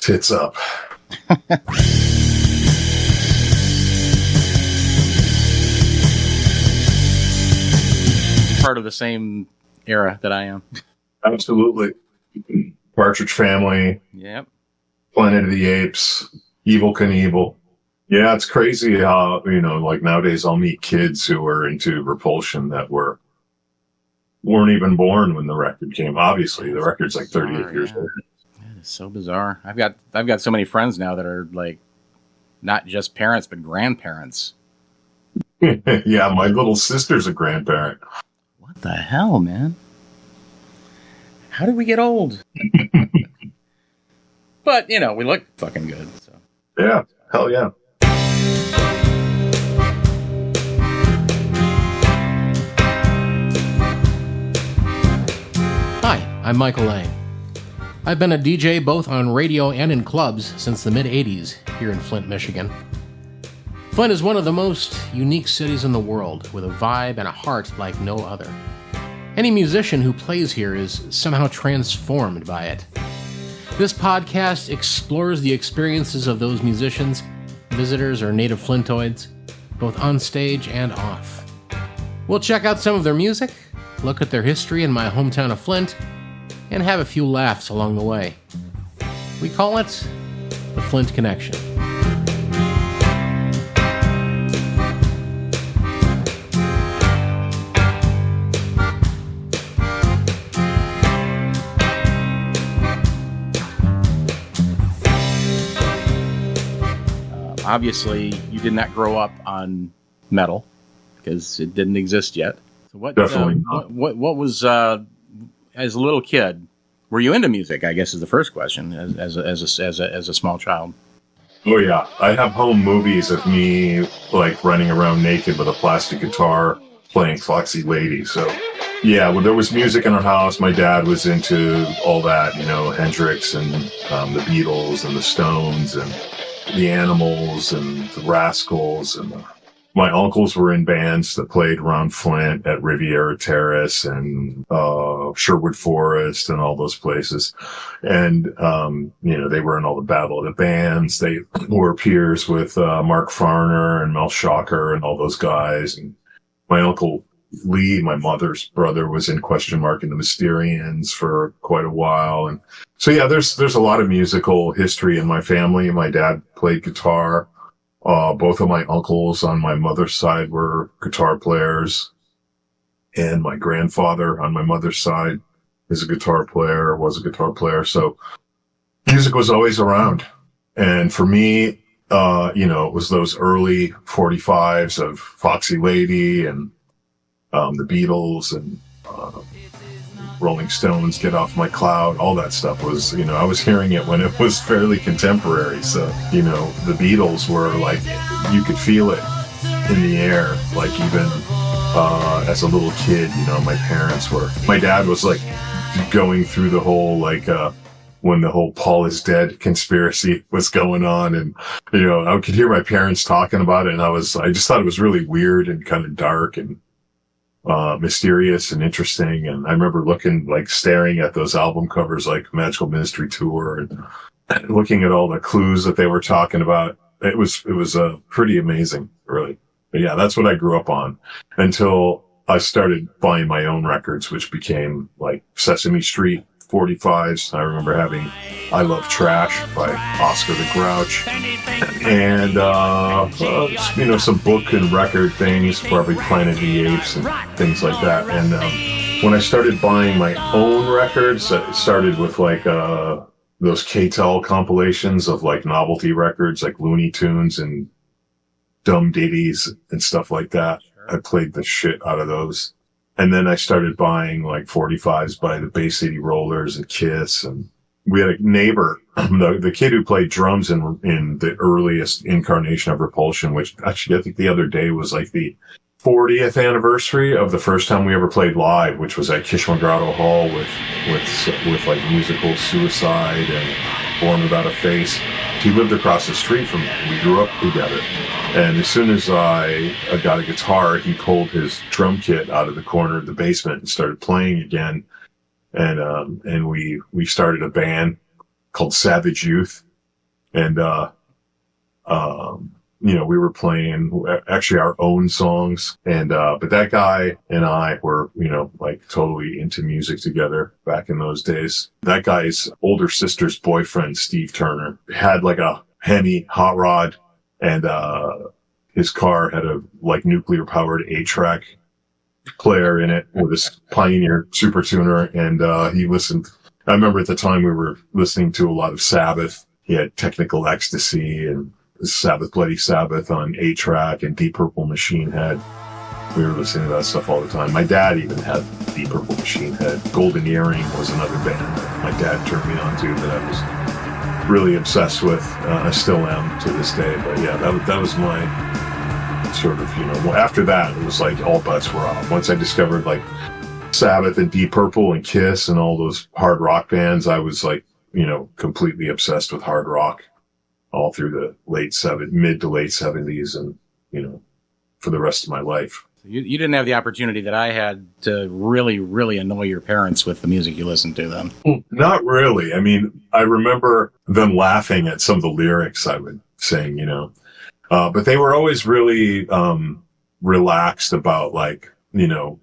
Tits up. Part of the same era that I am. Absolutely. Partridge Family. Yep. Planet of the Apes. Evel Knievel. Yeah, it's crazy how, like nowadays I'll meet kids who are into Repulsion that weren't even born when the record came. Obviously, the record's like 38 years old. It's so bizarre. I've got so many friends now that are like not just parents but grandparents. Yeah, my little sister's a grandparent. What the hell, man? How did we get old? But, we look fucking good. So. Yeah, hell yeah. Hi, I'm Michael Lang. I've been a DJ both on radio and in clubs since the mid-'80s here in Flint, Michigan. Flint is one of the most unique cities in the world, with a vibe and a heart like no other. Any musician who plays here is somehow transformed by it. This podcast explores the experiences of those musicians, visitors, or native Flintoids, both on stage and off. We'll check out some of their music, look at their history in my hometown of Flint, and have a few laughs along the way. We call it the Flint Connection. Obviously, you did not grow up on metal because it didn't exist yet. So what? Definitely not. What was as a little kid? Were you into music? I guess is the first question. As a small child. Oh yeah, I have home movies of me like running around naked with a plastic guitar playing Foxy Lady. So yeah, well, there was music in our house. My dad was into all that, Hendrix and the Beatles and the Stones and the Animals and the Rascals, and my uncles were in bands that played around Flint at Riviera Terrace and Sherwood Forest and all those places. And they were in all the Battle of the Bands. They were peers with Mark Farner and Mel Shocker and all those guys. And my uncle Lee, my mother's brother, was in Question Mark and the Mysterians for quite a while. And so, yeah, there's a lot of musical history in my family. My dad played guitar. Both of my uncles on my mother's side were guitar players. And my grandfather on my mother's side was a guitar player. So music was always around. And for me, it was those early 45s of Foxy Lady and the Beatles and Rolling Stones, Get Off My Cloud, all that stuff was, I was hearing it when it was fairly contemporary. So, the Beatles were like, you could feel it in the air, like even as a little kid, my parents were. My dad was like going through the whole, when the whole Paul is dead conspiracy was going on, and I could hear my parents talking about it, and I just thought it was really weird and kind of dark and mysterious and interesting. And I remember staring at those album covers like Magical Ministry Tour and looking at all the clues that they were talking about. It was pretty amazing, really. But yeah, that's what I grew up on until I started buying my own records, which became like Sesame Street 45s. I remember having I Love Trash by Oscar the Grouch, and some book and record things, probably Planet of the Apes and things like that. And when I started buying my own records, it started with those K-Tel compilations of novelty records like Looney Tunes and Dumb Ditties and stuff like that. I played the shit out of those. And then I started buying 45s by the Bay City Rollers and Kiss. And we had a neighbor, the kid who played drums in the earliest incarnation of Repulsion, which actually I think the other day was the 40th anniversary of the first time we ever played live, which was at Kishma Grotto Hall with Musical Suicide and Born Without a Face. He lived across the street from me. We grew up together. And as soon as I got a guitar, he pulled his drum kit out of the corner of the basement and started playing again. And we started a band called Savage Youth. And, we were playing actually our own songs. And, but that guy and I were, like totally into music together back in those days. That guy's older sister's boyfriend, Steve Turner, had like a Hemi hot rod, and, his car had a like nuclear powered 8-track player in it with this Pioneer Super Tuner. And, he listened. I remember at the time we were listening to a lot of Sabbath. He had Technical Ecstasy and Sabbath, Bloody Sabbath on 8-track, and Deep Purple Machine Head. We were listening to that stuff all the time. My dad even had Deep Purple Machine Head. Golden Earring was another band that my dad turned me on to that I was really obsessed with. I still am to this day. But yeah, that was my sort of, after that, it was like all bets were off. Once I discovered like Sabbath and Deep Purple and Kiss and all those hard rock bands, I was like, completely obsessed with hard rock all through the mid to late 70s and, for the rest of my life. You didn't have the opportunity that I had to really, really annoy your parents with the music you listened to then. Not really. I mean, I remember them laughing at some of the lyrics I would sing, but they were always really, relaxed about like, the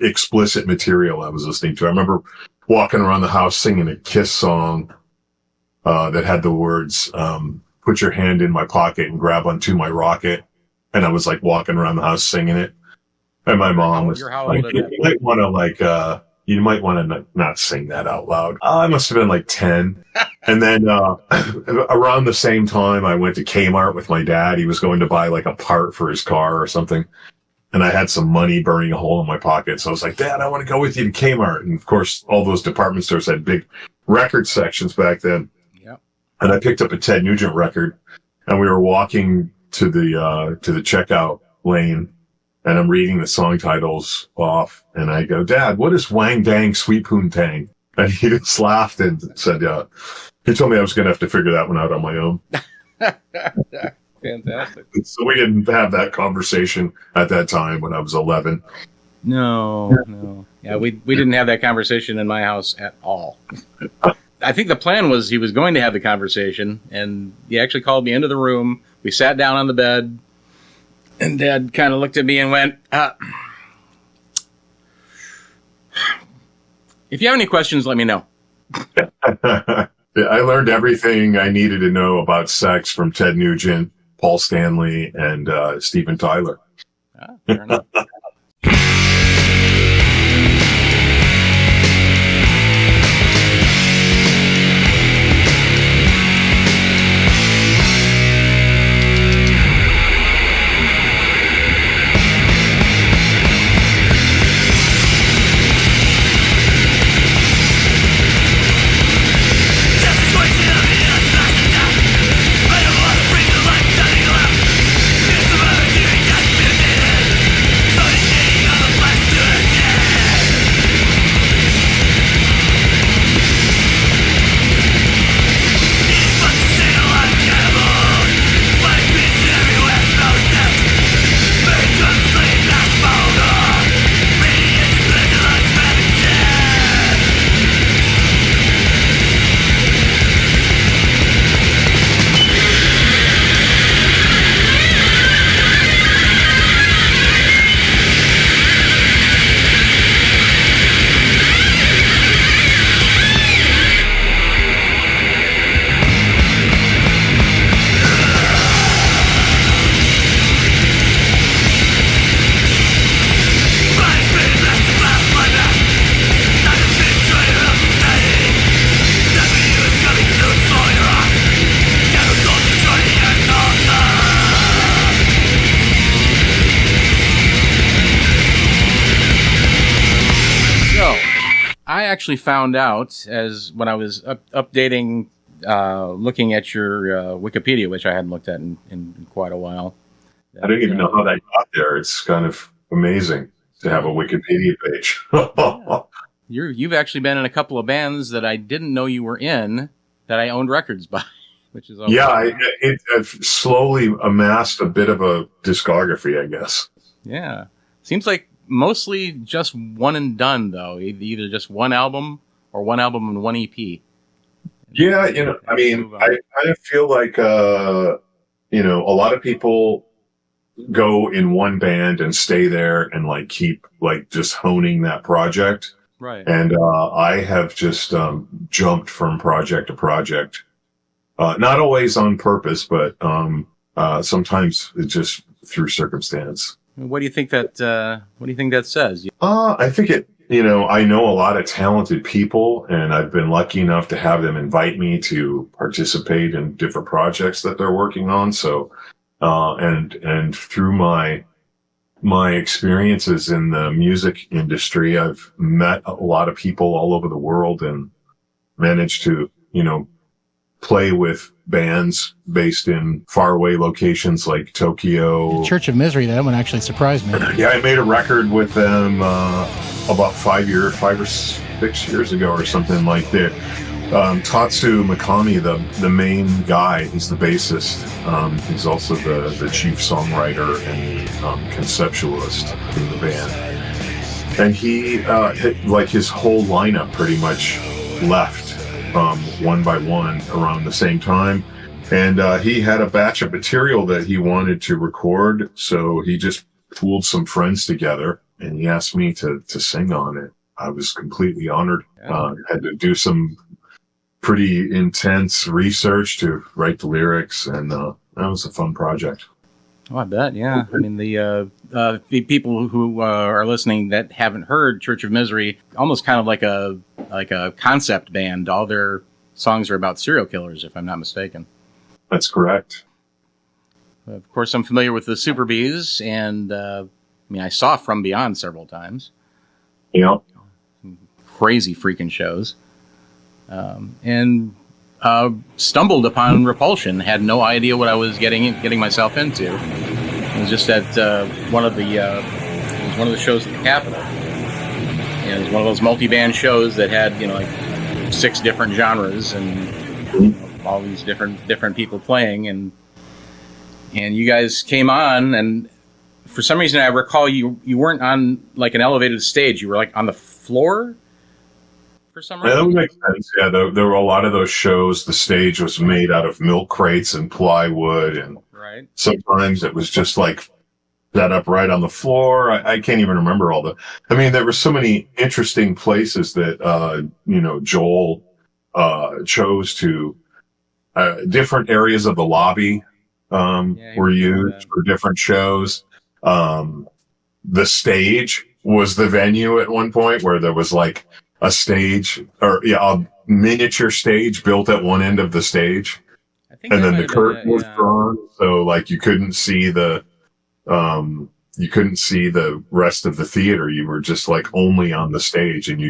explicit material I was listening to. I remember walking around the house singing a Kiss song that had the words, put your hand in my pocket and grab onto my rocket. And I was like walking around the house singing it. And my mom was like, you might want to not sing that out loud. I must have been like 10. And then around the same time, I went to Kmart with my dad. He was going to buy like a part for his car or something. And I had some money burning a hole in my pocket. So I was like, Dad, I want to go with you to Kmart. And of course, all those department stores had big record sections back then. Yep. And I picked up a Ted Nugent record, and we were walking to the checkout lane, and I'm reading the song titles off, and I go, Dad, what is Wang Dang Sweet Poontang? And he just laughed and said, he told me I was going to have to figure that one out on my own. Fantastic. So we didn't have that conversation at that time when I was 11. No. Yeah, we didn't have that conversation in my house at all. I think the plan was he was going to have the conversation, and he actually called me into the room. We sat down on the bed, and Dad kind of looked at me and went, if you have any questions, let me know. I learned everything I needed to know about sex from Ted Nugent, Paul Stanley, and Steven Tyler. Fair enough. I actually found out as when I was updating, looking at your Wikipedia, which I hadn't looked at in quite a while. I don't even know how that got there. It's kind of amazing to have a Wikipedia page. You've actually been in a couple of bands that I didn't know you were in that I owned records by, which is I've slowly amassed a bit of a discography, I guess. Yeah, seems like mostly just one and done though. Either just one album or one album and one EP. Yeah, I mean, I kind of feel like, a lot of people go in one band and stay there and like keep like just honing that project. Right. And I have just jumped from project to project, not always on purpose, but sometimes it's just through circumstance. What do you think that says? I think I know a lot of talented people, and I've been lucky enough to have them invite me to participate in different projects that they're working on. So, and through my experiences in the music industry, I've met a lot of people all over the world and managed to, play with bands based in faraway locations like Tokyo. Church of Misery, that one actually surprised me. Yeah, I made a record with them about 5 or 6 years ago or something like that. Tatsu Mikami, the main guy, he's the bassist. He's also the chief songwriter and conceptualist in the band. And he, his whole lineup pretty much left one by one around the same time. And he had a batch of material that he wanted to record, so he just pooled some friends together, and he asked me to sing on it. I was completely honored. Had to do some pretty intense research to write the lyrics, and that was a fun project. Oh, I bet, yeah. I mean, the people who are listening that haven't heard Church of Misery, almost kind of like a concept band. All their songs are about serial killers, if I'm not mistaken. That's correct. Of course, I'm familiar with the Super Bees, and I saw From Beyond several times. Yeah. Crazy freaking shows. And stumbled upon Repulsion. Had no idea what I was getting myself into. It was just at one of the shows at the Capitol. It was one of those multi-band shows that had like 6 different genres and all these different people playing, and you guys came on, and for some reason I recall you weren't on like an elevated stage. You were like on the floor. For some reason. Yeah, that would make sense. Yeah, there were a lot of those shows. The stage was made out of milk crates and plywood, and right. Sometimes it was just like set up right on the floor. I can't even remember all there were so many interesting places that, Joel chose to, different areas of the lobby, were used for different shows. The stage was the venue at one point where there was like a stage a miniature stage built at one end of the stage. And then the curtain was drawn. So like you couldn't see the rest of the theater. You were just like only on the stage, and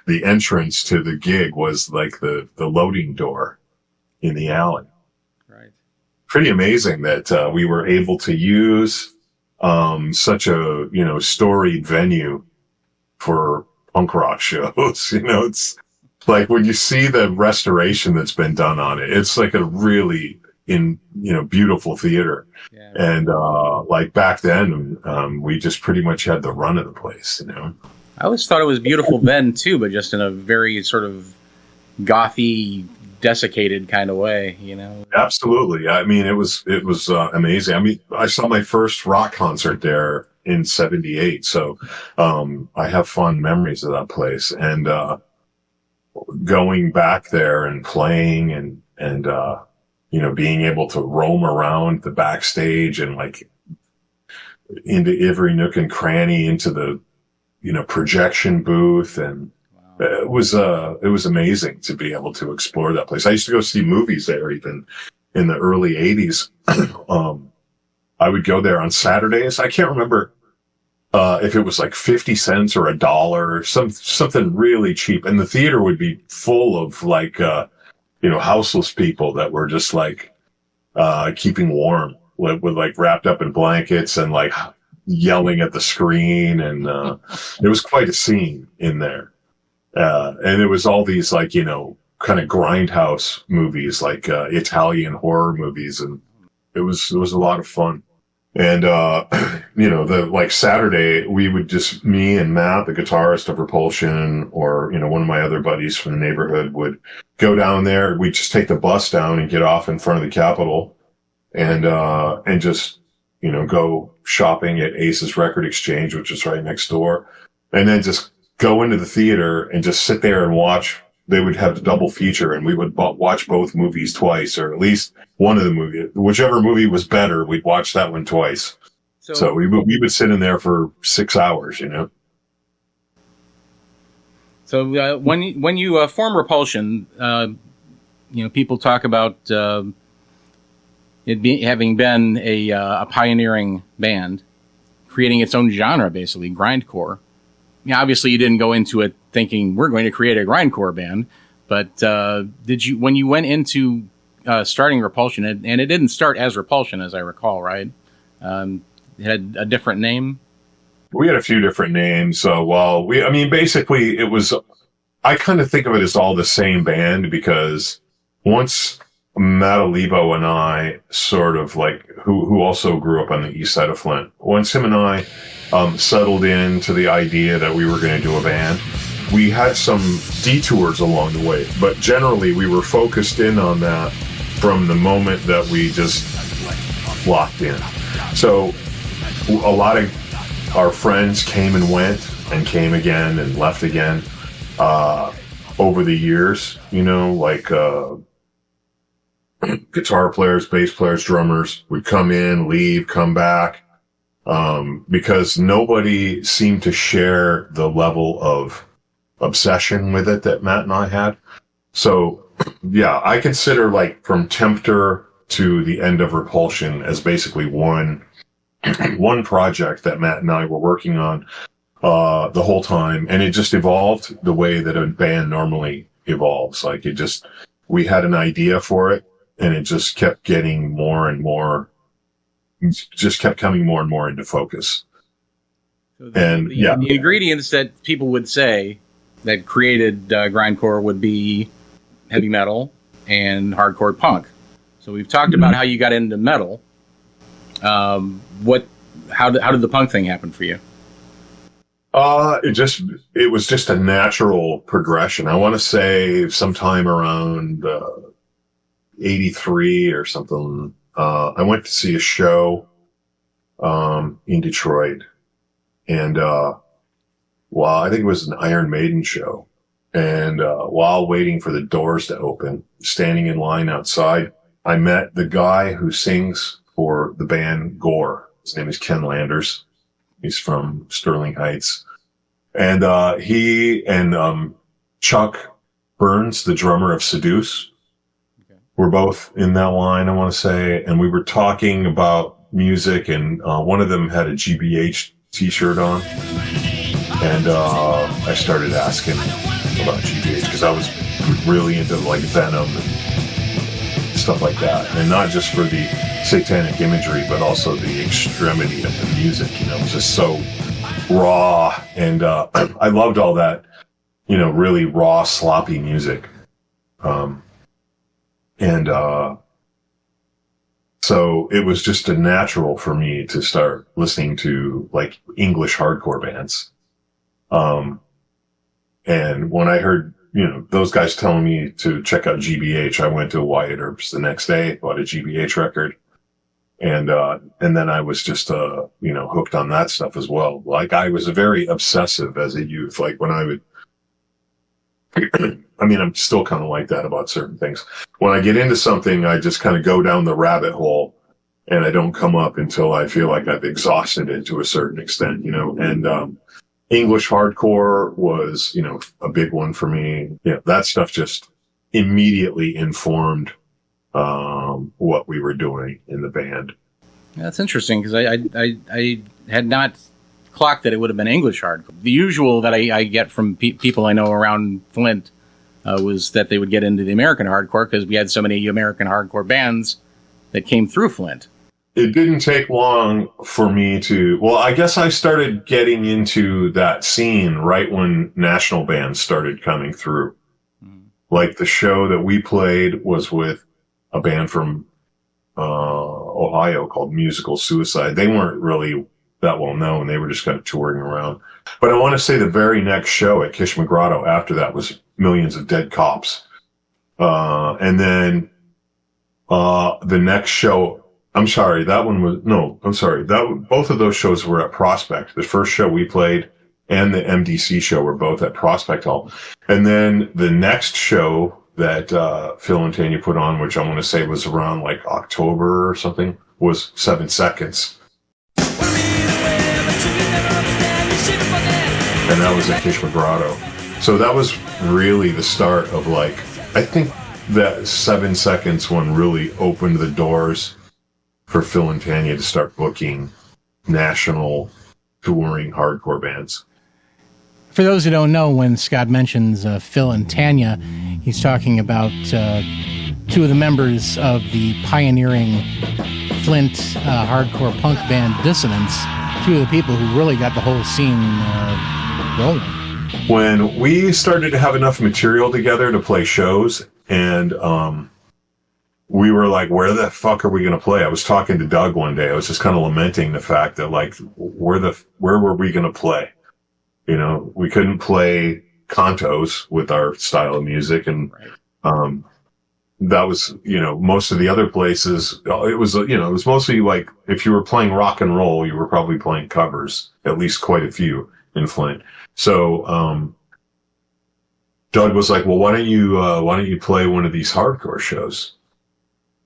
the entrance to the gig was like the loading door in the alley. Right. Pretty amazing that, we were able to use, such a, storied venue for punk rock shows. It's like when you see the restoration that's been done on it, it's like a really beautiful theater. Yeah. And like back then, we just pretty much had the run of the place. I always thought it was beautiful then too, but just in a very sort of gothy, desiccated kind of way. Absolutely. I mean, it was amazing. I mean, I saw my first rock concert there in '78, so I have fond memories of that place, and going back there and playing and being able to roam around the backstage and like into every nook and cranny, into the projection booth, and it was amazing to be able to explore that place. I used to go see movies there even in the early '80s. I would go there on Saturdays. I can't remember if it was like 50 cents or $1, something really cheap. And the theater would be full of like, houseless people that were just like, keeping warm with like wrapped up in blankets and like yelling at the screen. And, it was quite a scene in there. And it was all these like, kind of grindhouse movies, like, Italian horror movies. And it was a lot of fun. And, like Saturday, we would just, me and Matt, the guitarist of Repulsion, or, one of my other buddies from the neighborhood would go down there. We'd just take the bus down and get off in front of the Capitol and just, go shopping at Ace's Record Exchange, which is right next door. And then just go into the theater and just sit there and watch. They would have the double feature, and we would watch both movies twice, or at least one of the movies. Whichever movie was better, we'd watch that one twice. So we would sit in there for 6 hours, So when you form Repulsion, people talk about having been a pioneering band, creating its own genre, basically grindcore. Obviously, you didn't go into it thinking we're going to create a grindcore band, but did you, when you went into starting Repulsion, and it didn't start as Repulsion, as I recall, right? It had a different name. We had a few different names. So, basically, it was. I kind of think of it as all the same band, because once Matt Olivo and I sort of who also grew up on the east side of Flint, once him and I settled into the idea that we were going to do a band, we had some detours along the way, but generally we were focused in on that from the moment that we just locked in. So a lot of our friends came and went and came again and left again over the years, guitar players, bass players, drummers would come in, leave, come back, because nobody seemed to share the level of obsession with it that Matt and I had. So, yeah, I consider from Tempter to the end of Repulsion as basically one project that Matt and I were working on the whole time, and it just evolved the way that a band normally evolves. We had an idea for it, and it just kept getting more and more, just kept coming more and more into focus. So the ingredients that people would say that created grindcore would be heavy metal and hardcore punk. So we've talked about how you got into metal. How did the punk thing happen for you? It was just a natural progression. I want to say sometime around 83 or something. I went to see a show in Detroit, and I think it was an Iron Maiden show. And while waiting for the doors to open, standing in line outside, I met the guy who sings for the band Gore. His name is Ken Landers. He's from Sterling Heights. And he and Chuck Burns, the drummer of Seduce, were both in that line, I want to say. And we were talking about music, and one of them had a GBH t-shirt on. And I started asking about GBH because I was really into Venom and stuff like that. And not just for the satanic imagery, but also the extremity of the music. It was just so raw. And I loved all that, really raw, sloppy music. So it was just a natural for me to start listening to English hardcore bands. And when I heard, those guys telling me to check out GBH, I went to Wyatt Earp's the next day, bought a GBH record. And then I was just, hooked on that stuff as well. I was very obsessive as a youth. When I would, I'm still kind of like that about certain things. When I get into something, I just kind of go down the rabbit hole, and I don't come up until I feel like I've exhausted it to a certain extent, and, English hardcore was, a big one for me. Yeah, that stuff just immediately informed, what we were doing in the band. That's interesting, because I had not clocked that it would have been English hardcore. The usual that I get from people I know around Flint was that they would get into the American hardcore because we had so many American hardcore bands that came through Flint. It didn't take long for me to, I guess I started getting into that scene right when national bands started coming through. The show that we played was with a band from Ohio called Musical Suicide. They weren't really that well known. They were just kind of touring around. But I want to say the very next show at Kishma Grotto after that was Millions of Dead Cops. And then the next show, both of those shows were at Prospect. The first show we played and the MDC show were both at Prospect Hall. And then the next show that Phil and Tanya put on, which I want to say was around like October or something, was 7 Seconds. And that was at Kishma Grotto. So that was really the start of like, I think that 7 Seconds one really opened the doors for Phil and Tanya to start booking national touring hardcore bands. For those who don't know, when Scott mentions Phil and Tanya, he's talking about two of the members of the pioneering Flint hardcore punk band Dissonance, two of the people who really got the whole scene rolling. When we started to have enough material together to play shows, and we were like, where the fuck are we going to play? I was talking to Doug one day. I was just kind of lamenting the fact that, like, where were we going to play? You know, we couldn't play contos with our style of music. And, that was, you know, most of the other places, it was mostly like, if you were playing rock and roll, you were probably playing covers, at least quite a few in Flint. So, Doug was like, well, why don't you play one of these hardcore shows?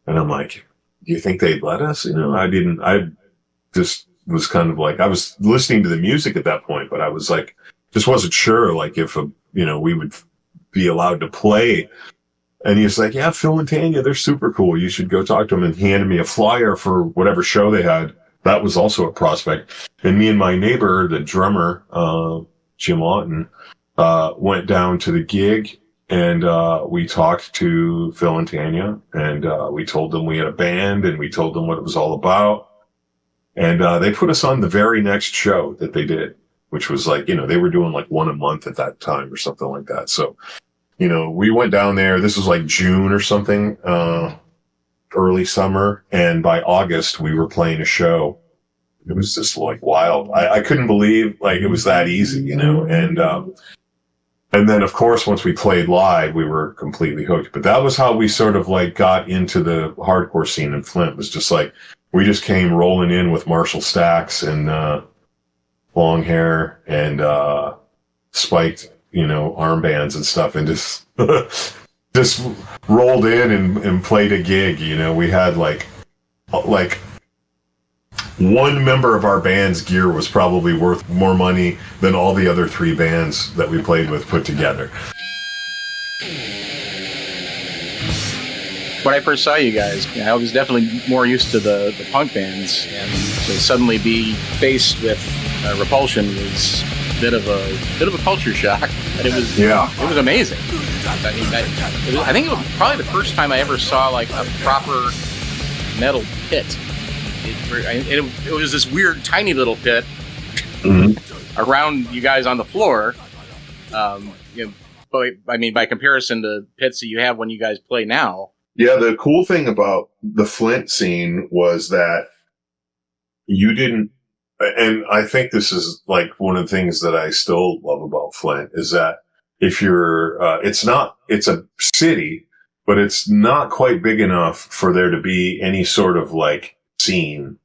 And I'm like, do you think they'd let us? You know, I just was kind of like, I was listening to the music at that point, but I was like, just wasn't sure, like, if, we would be allowed to play. And he was like, yeah, Phil and Tanya, they're super cool. You should go talk to them. And he handed me a flyer for whatever show they had. That was also a Prospect. And me and my neighbor, the drummer, Jim Lawton, went down to the gig, and we talked to Phil and Tanya, and we told them we had a band, and we told them what it was all about. And they put us on the very next show that they did, which was like, you know, they were doing like one a month at that time or something like that. So, you know, we went down there. This was like June or something, early summer. And by August, we were playing a show. It was just like wild. I couldn't believe like it was that easy, you know, and then of course, once we played live, we were completely hooked. But that was how we sort of like got into the hardcore scene in Flint. It was just like, we just came rolling in with Marshall Stacks and, long hair and, spiked, you know, armbands and stuff, and just, just rolled in and played a gig. You know, we had like one member of our band's gear was probably worth more money than all the other three bands that we played with put together. When I first saw you guys, I was definitely more used to the punk bands, and to suddenly be faced with Repulsion was a bit of a culture shock. But it was amazing. I think it was probably the first time I ever saw like a proper metal pit. It was this weird, tiny little pit around you guys on the floor. But I mean, by comparison to pits that you have when you guys play now. Yeah, the cool thing about the Flint scene was that you didn't, and I think this is like one of the things that I still love about Flint, is that if you're, it's a city, but it's not quite big enough for there to be any sort of like scene,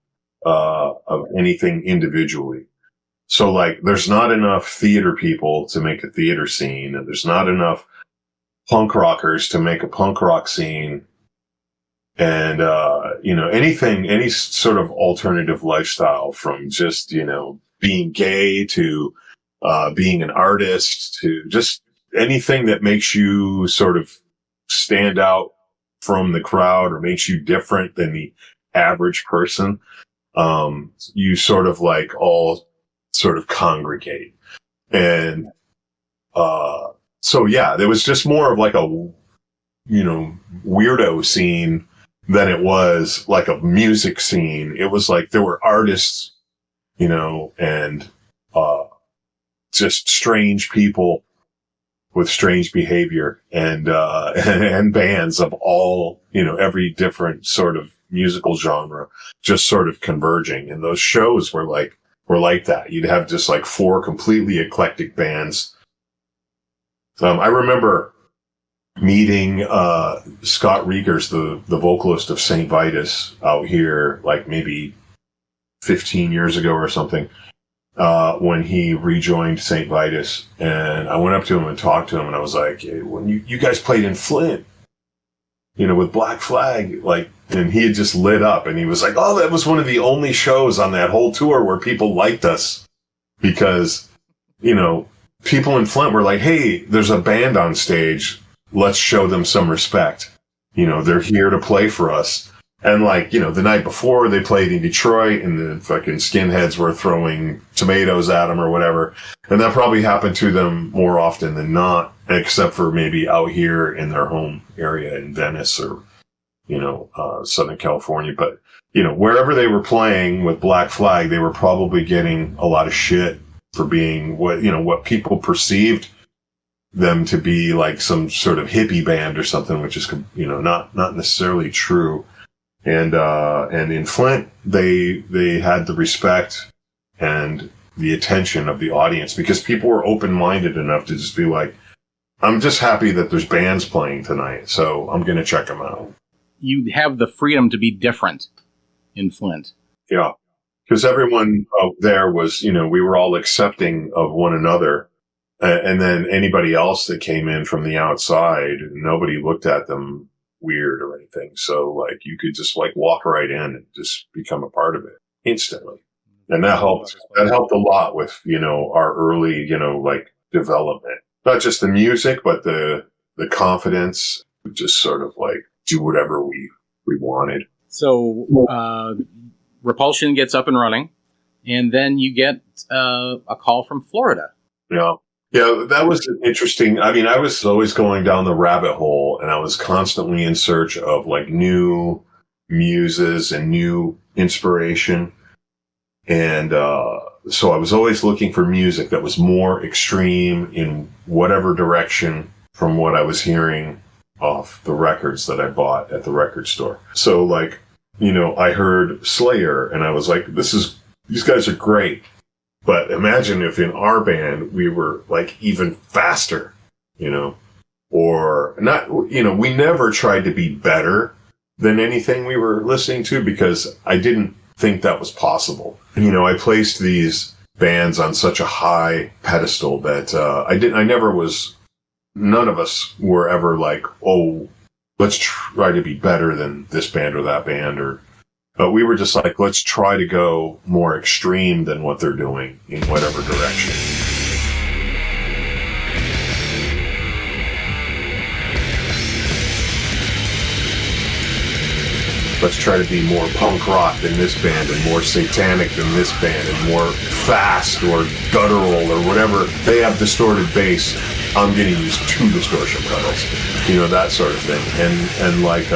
of anything individually. So like, there's not enough theater people to make a theater scene, and there's not enough punk rockers to make a punk rock scene. And, any sort of alternative lifestyle, from just, you know, being gay to, being an artist, to just anything that makes you sort of stand out from the crowd or makes you different than the average person. You sort of like all sort of congregate. And, so yeah, there was just more of like a, you know, weirdo scene than it was like a music scene. It was like there were artists, you know, and, just strange people with strange behavior, and bands of all, you know, every different sort of musical genre just sort of converging. And those shows were like that. You'd have just like 4 completely eclectic bands. I remember meeting Scott Riegers, the vocalist of St. Vitus, out here like maybe 15 years ago or something, when he rejoined St. Vitus. And I went up to him and talked to him, and I was like, hey, when you guys played in Flint, with Black Flag, like, and he had just lit up, and he was like, oh, that was one of the only shows on that whole tour where people liked us because, people in Flint were like, hey, there's a band on stage. Let's show them some respect. They're here to play for us. And like, the night before they played in Detroit and the fucking skinheads were throwing tomatoes at them or whatever. And that probably happened to them more often than not, except for maybe out here in their home area in Venice or, Southern California. But, wherever they were playing with Black Flag, they were probably getting a lot of shit for being what people perceived them to be, like some sort of hippie band or something, which is, not necessarily true. And in Flint, they had the respect and the attention of the audience because people were open-minded enough to just be like, I'm just happy that there's bands playing tonight, so I'm going to check them out. You have the freedom to be different in Flint. Yeah. Because everyone out there was, we were all accepting of one another. And then anybody else that came in from the outside, nobody looked at them weird or anything. So like you could just like walk right in and just become a part of it instantly. And that helped a lot with, our early, like development, not just the music, but the confidence, just sort of like do whatever we wanted. So, Repulsion gets up and running, and then you get a call from Florida. Yeah. Yeah, that was interesting. I mean, I was always going down the rabbit hole, and I was constantly in search of like new muses and new inspiration. And so I was always looking for music that was more extreme in whatever direction from what I was hearing off the records that I bought at the record store. So like, I heard Slayer and I was like, these guys are great. But imagine if in our band we were like even faster, or not, we never tried to be better than anything we were listening to because I didn't think that was possible. I placed these bands on such a high pedestal that none of us were ever like, oh, let's try to be better than this band or that band, but we were just like, let's try to go more extreme than what they're doing in whatever direction. Let's try to be more punk rock than this band and more satanic than this band and more fast or guttural or whatever. They have distorted bass. I'm going to use 2 distortion pedals, that sort of thing. And like,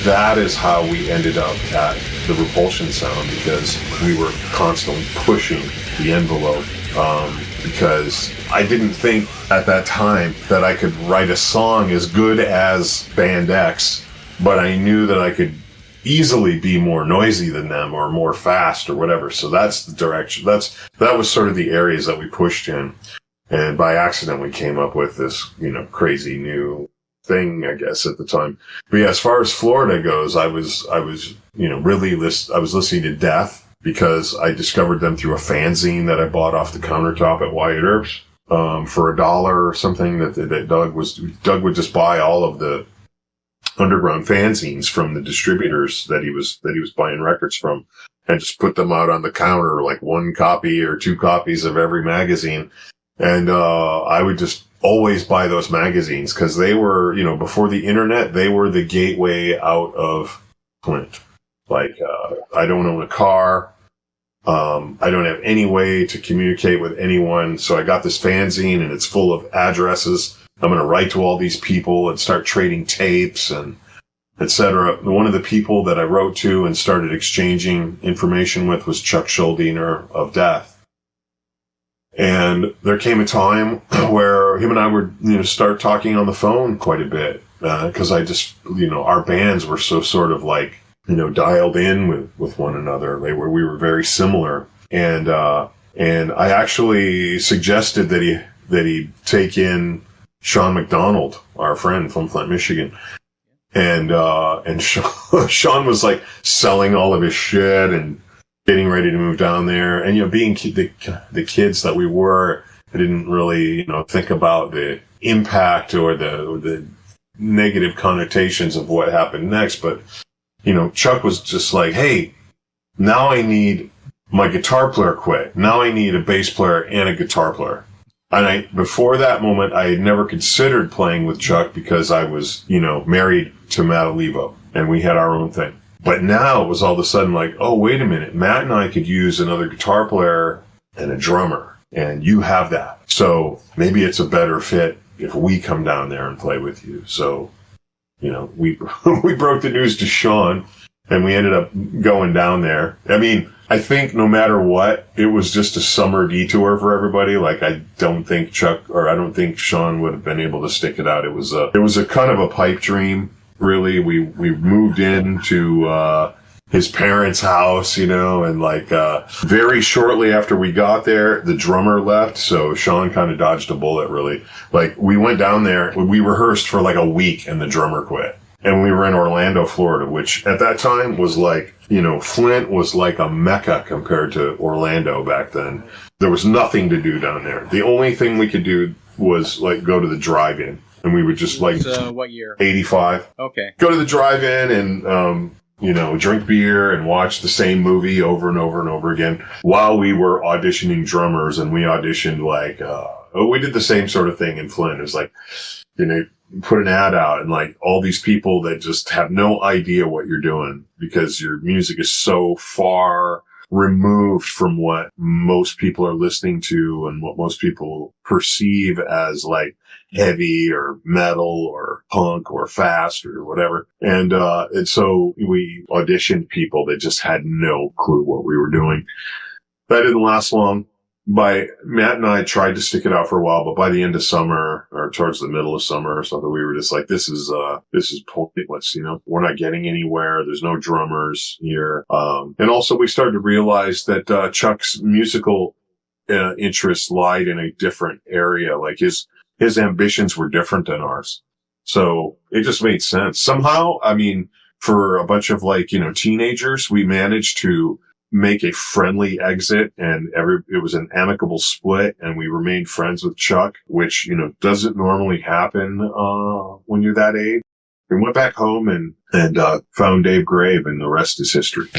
that is how we ended up at the Repulsion sound because we were constantly pushing the envelope, because I didn't think at that time that I could write a song as good as Band X, but I knew that I could easily be more noisy than them or more fast or whatever. So that's the direction. That was sort of the areas that we pushed in. And by accident, we came up with this, crazy new thing, I guess, at the time. But yeah, as far as Florida goes, I was listening to Death because I discovered them through a fanzine that I bought off the countertop at Wyatt Earp's, for $1 or something that Doug would just buy all of the underground fanzines from the distributors that he was buying records from and just put them out on the counter, like 1 copy or 2 copies of every magazine. And I would just always buy those magazines because they were, before the internet, they were the gateway out of Flint. Like, I don't own a car. I don't have any way to communicate with anyone. So I got this fanzine and it's full of addresses. I'm going to write to all these people and start trading tapes and etc. One of the people that I wrote to and started exchanging information with was Chuck Schuldiner of Death. And there came a time where him and I would, start talking on the phone quite a bit, because I just, our bands were so sort of like dialed in with one another. We were very similar. And I actually suggested that he take in Sean McDonald, our friend from Flint, Michigan. And Sean was like selling all of his shit and getting ready to move down there. And, being the kids that we were, I didn't really, think about the impact or the negative connotations of what happened next. But, Chuck was just like, hey, now I need my guitar player quit. Now I need a bass player and a guitar player. And before that moment, I had never considered playing with Chuck because I was, married to Matt Olivo and we had our own thing. But now it was all of a sudden like, oh, wait a minute. Matt and I could use another guitar player and a drummer, and you have that. So maybe it's a better fit if we come down there and play with you. So, we broke the news to Sean and we ended up going down there. I mean, I think no matter what, it was just a summer detour for everybody. Like, I don't think Sean would have been able to stick it out. It was a kind of a pipe dream, really. We moved into, his parents' house, and very shortly after we got there, the drummer left. So Sean kind of dodged a bullet, really. Like, we went down there, we rehearsed for like a week and the drummer quit. And we were in Orlando, Florida, which at that time was like, Flint was like a mecca compared to Orlando back then. There was nothing to do down there. The only thing we could do was like go to the drive-in. And we would just what year? 85. Okay. Go to the drive-in and, drink beer and watch the same movie over and over and over again while we were auditioning drummers. And we auditioned we did the same sort of thing in Flint. It was like, put an ad out and like all these people that just have no idea what you're doing because your music is so far removed from what most people are listening to and what most people perceive as like heavy or metal or punk or fast or whatever. And so we auditioned people that just had no clue what we were doing. That didn't last long. Matt and I tried to stick it out for a while, but by the end of summer or towards the middle of summer or something, we were just like, this is pointless. We're not getting anywhere. There's no drummers here. And also we started to realize that, Chuck's musical, interests lied in a different area. Like his ambitions were different than ours. So it just made sense. Somehow, I mean, for a bunch of teenagers, we managed to make a friendly exit and it was an amicable split and we remained friends with Chuck, which, doesn't normally happen, when you're that age. We went back home and found Dave Grave and the rest is history.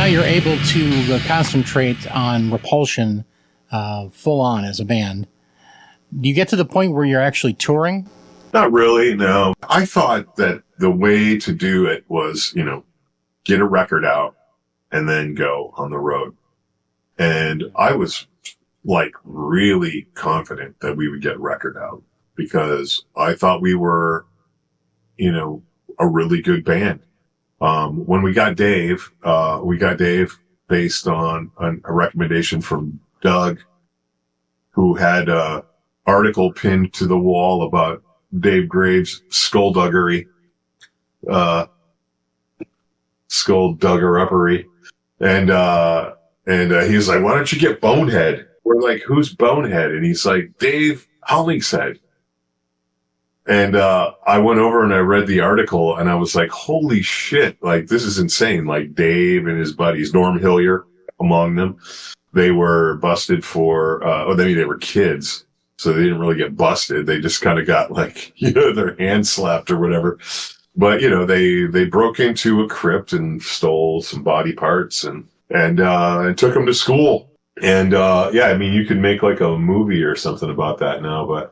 now you're able to concentrate on Repulsion full on as a band. Do you get to the point where you're actually touring? Not really, no. I thought that the way to do it was, get a record out and then go on the road. And I was like really confident that we would get a record out because I thought we were, a really good band. When we got Dave based on a recommendation from Doug, who had an article pinned to the wall about Dave Graves' skullduggery, skulldugger-uppery. And he was like, why don't you get Bonehead? We're like, who's Bonehead? And he's like, Dave Hollingshead. And I went over and I read the article and I was like, holy shit, like this is insane. Like Dave and his buddies, Norm Hillier among them, they were busted for, they were kids. So they didn't really get busted. They just kind of got like, their hand slapped or whatever. But, they broke into a crypt and stole some body parts and took them to school. And, you could make like a movie or something about that now, but,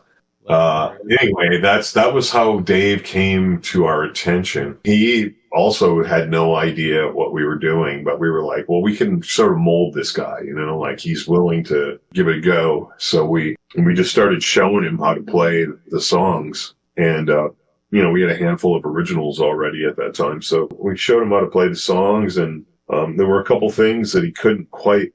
anyway, that was how Dave came to our attention. He also had no idea what we were doing, but we were like, well, we can sort of mold this guy, like he's willing to give it a go. So we just started showing him how to play the songs. And, we had a handful of originals already at that time. So we showed him how to play the songs and, there were a couple things that he couldn't quite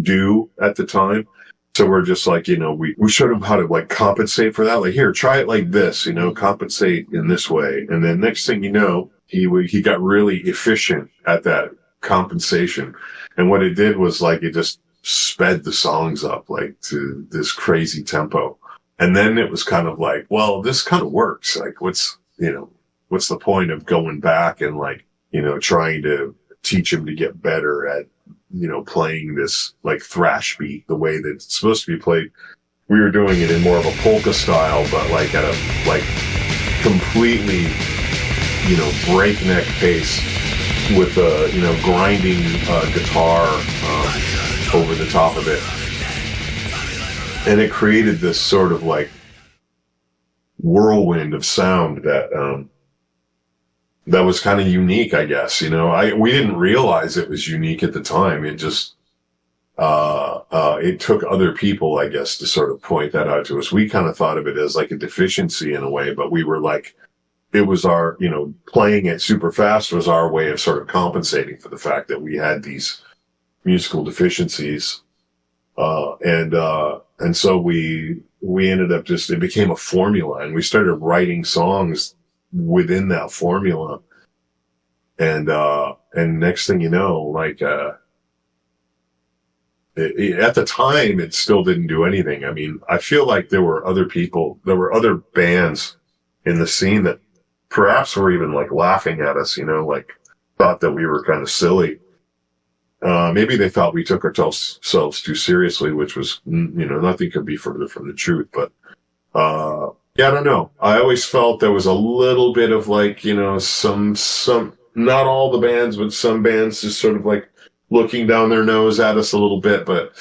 do at the time. So we're just like, we showed him how to like compensate for that. Like, here, try it like this, compensate in this way. And then next thing you know, he got really efficient at that compensation. And what it did was like, it just sped the songs up like to this crazy tempo. And then it was kind of like, well, this kind of works. Like, what's the point of going back and like, trying to teach him to get better at, playing this like thrash beat the way that it's supposed to be played. We were doing it in more of a polka style, but like at a like completely, breakneck pace with a, grinding guitar over the top of it. And it created this sort of like whirlwind of sound that was kind of unique, I guess. We didn't realize it was unique at the time. It just, it took other people, I guess, to sort of point that out to us. We kind of thought of it as like a deficiency in a way, but we were like, it was our, playing it super fast was our way of sort of compensating for the fact that we had these musical deficiencies. And so we ended up it became a formula and we started writing songs within that formula. And next thing you know, like, at the time, it still didn't do anything. I mean, I feel like there were other bands in the scene that perhaps were even like laughing at us, like thought that we were kind of silly. Maybe they thought we took ourselves too seriously, which was, nothing could be further from the truth, but, yeah, I don't know. I always felt there was a little bit of like, some, not all the bands, but some bands just sort of like looking down their nose at us a little bit. But,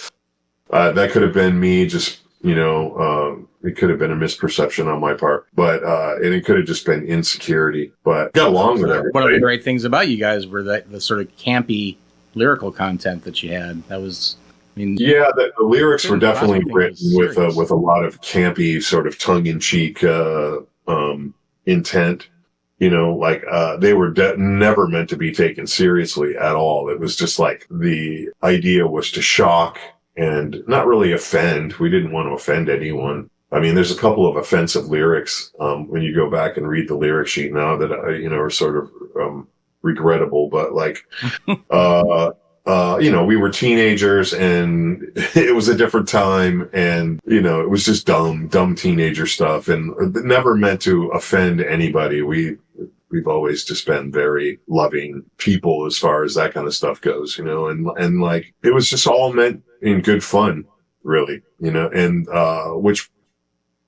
that could have been me just, it could have been a misperception on my part, but, and it could have just been insecurity, but got along with everybody. One of the great things about you guys were that the sort of campy lyrical content that you had. That was, yeah, the lyrics were definitely written with a lot of campy sort of tongue-in-cheek intent. They were never meant to be taken seriously at all. It was just like the idea was to shock and not really offend. We didn't want to offend anyone. I mean, there's a couple of offensive lyrics when you go back and read the lyric sheet now that are sort of regrettable, but like we were teenagers and it was a different time and, it was just dumb teenager stuff and never meant to offend anybody. We've always just been very loving people as far as that kind of stuff goes, and like, it was just all meant in good fun, really, and, which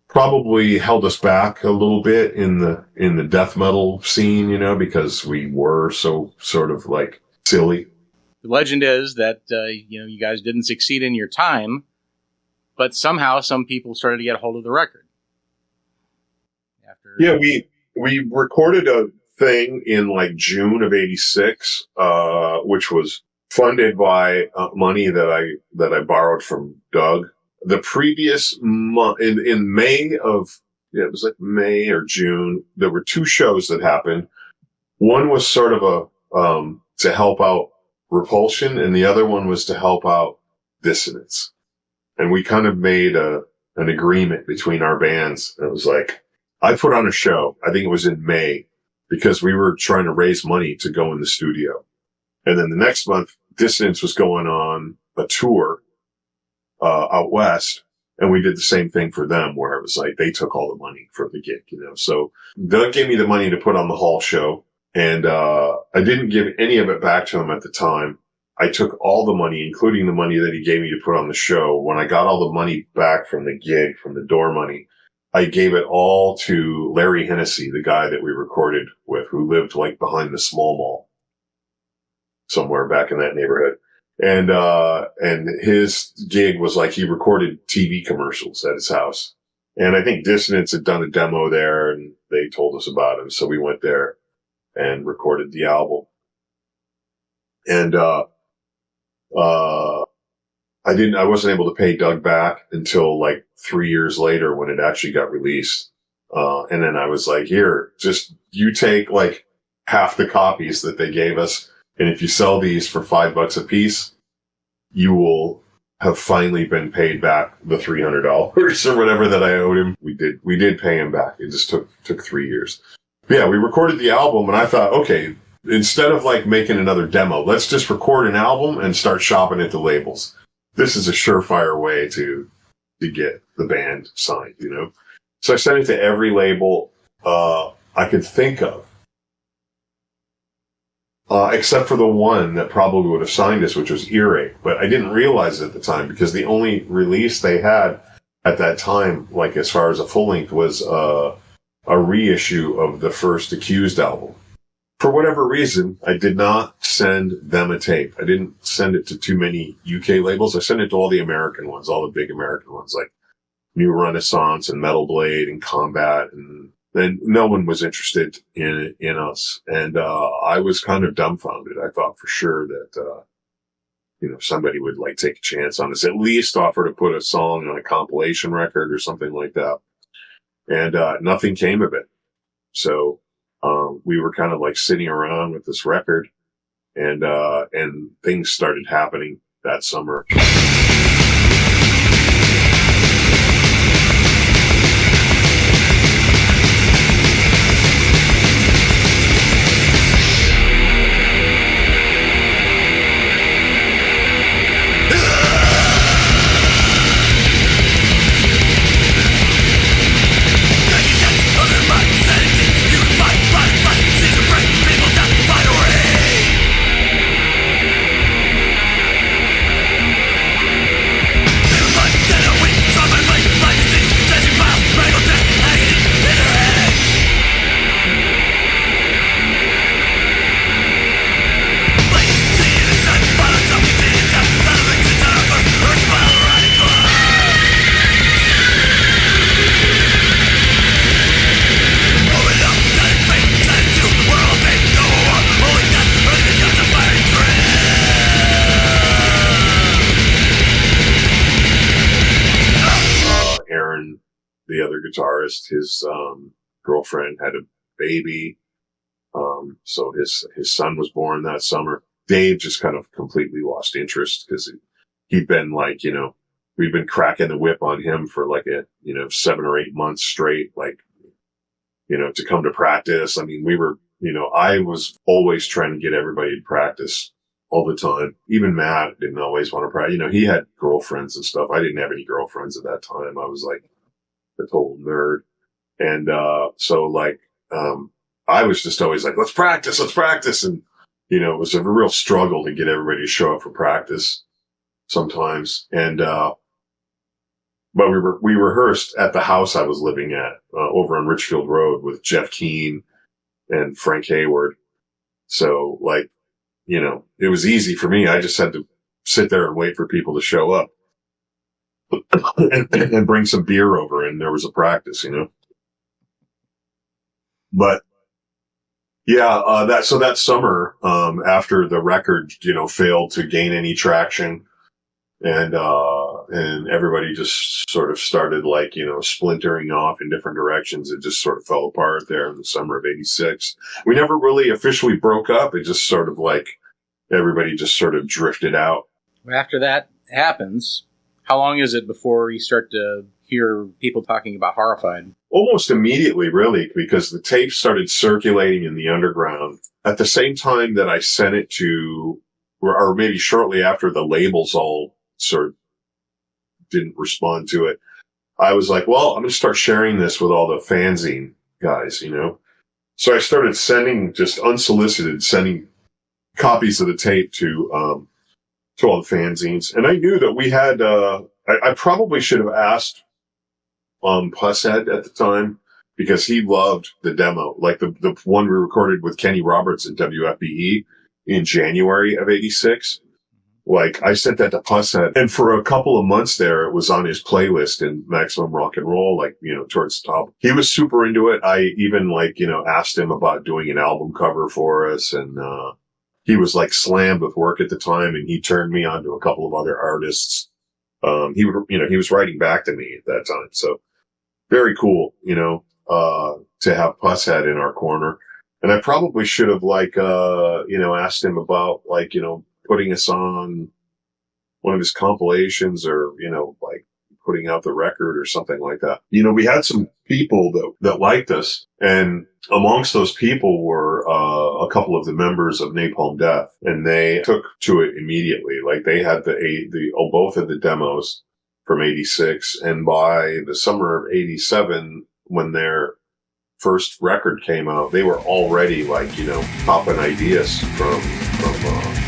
probably held us back a little bit in the death metal scene, because we were so sort of like silly. the legend is that, you guys didn't succeed in your time, but somehow some people started to get a hold of the record. Yeah, we recorded a thing in like June of '86, which was funded by money that I borrowed from Doug. The previous month, in May of, it was like May or June, there were 2 shows that happened. One was sort of a to help out Repulsion, and the other one was to help out Dissonance. And we kind of made an agreement between our bands. And it was like, I put on a show, I think it was in May, because we were trying to raise money to go in the studio. And then the next month, Dissonance was going on a tour out west, and we did the same thing for them, where it was like they took all the money for the gig, So Doug gave me the money to put on the hall show, and I didn't give any of it back to him at the time. I took all the money, including the money that he gave me to put on the show. When I got all the money back from the gig, from the door money, I gave it all to Larry Hennessy, the guy that we recorded with, who lived like behind the small mall somewhere back in that neighborhood. And his gig was like he recorded TV commercials at his house. And I think Dissonance had done a demo there, and they told us about him. So we went there and recorded the album. And I wasn't able to pay Doug back until like 3 years later when it actually got released. And then I was like, here, just you take like half the copies that they gave us. And if you sell these for $5 a piece, you will have finally been paid back the $300 or whatever that I owed him. We did pay him back. It just took 3 years. But yeah, we recorded the album, and I thought, okay, instead of like making another demo, let's just record an album and start shopping it to labels. This is a surefire way to get the band signed, So I sent it to every label I could think of, except for the one that probably would have signed us, which was Earache. But I didn't realize it at the time, because the only release they had at that time, like as far as a full length, was a reissue of the first Accused album. For whatever reason, I did not send them a tape. I didn't send it to too many UK labels. I sent it to all the American ones, all the big American ones, like New Renaissance and Metal Blade and Combat. And then no one was interested in us. And I was kind of dumbfounded. I thought for sure that, somebody would like take a chance on us, at least offer to put a song on a compilation record or something like that. And nothing came of it. So we were kind of like sitting around with this record, and things started happening that summer. The other guitarist, his girlfriend had a baby, so his son was born that summer. Dave just kind of completely lost interest, because he'd been like, we'd been cracking the whip on him for like 7 or 8 months straight, like, to come to practice. I mean, we were, I was always trying to get everybody to practice all the time. Even Matt didn't always want to practice. He had girlfriends and stuff. I didn't have any girlfriends at that time. I was like a total nerd. And, I was just always like, let's practice. And, it was a real struggle to get everybody to show up for practice sometimes. And, but we rehearsed at the house I was living at, over on Richfield Road with Jeff Keane and Frank Hayward. So it was easy for me. I just had to sit there and wait for people to show up and bring some beer over, and there was a practice, But yeah, that summer, after the record, failed to gain any traction, and everybody just sort of started splintering off in different directions. It just sort of fell apart there in the summer of '86. We never really officially broke up. It just sort of everybody just sort of drifted out. After that happens, how long is it before you start to hear people talking about Horrified? Almost immediately, really, because the tape started circulating in the underground at the same time that I sent it to, or maybe shortly after the labels all sort of didn't respond to it. I was like, well, I'm going to start sharing this with all the fanzine guys, So I started just unsolicited, sending copies of the tape to all the fanzines. And I knew that we had, I probably should have asked Pusshead at the time, because he loved the demo, like the one we recorded with Kenny Roberts at WFBE in January of '86. I sent that to Pusshead, and for a couple of months there, it was on his playlist in Maximum Rock and Roll, towards the top. He was super into it. I even asked him about doing an album cover for us, and he was slammed with work at the time, and he turned me on to a couple of other artists. He was writing back to me at that time, so very cool, to have Pusshead in our corner. And I probably should have asked him about putting us on one of his compilations, or putting out the record or something like that. We had some people that liked us, and amongst those people were a couple of the members of Napalm Death, and they took to it immediately. They had both of the demos from '86, and by the summer of '87, when their first record came out, they were already popping ideas from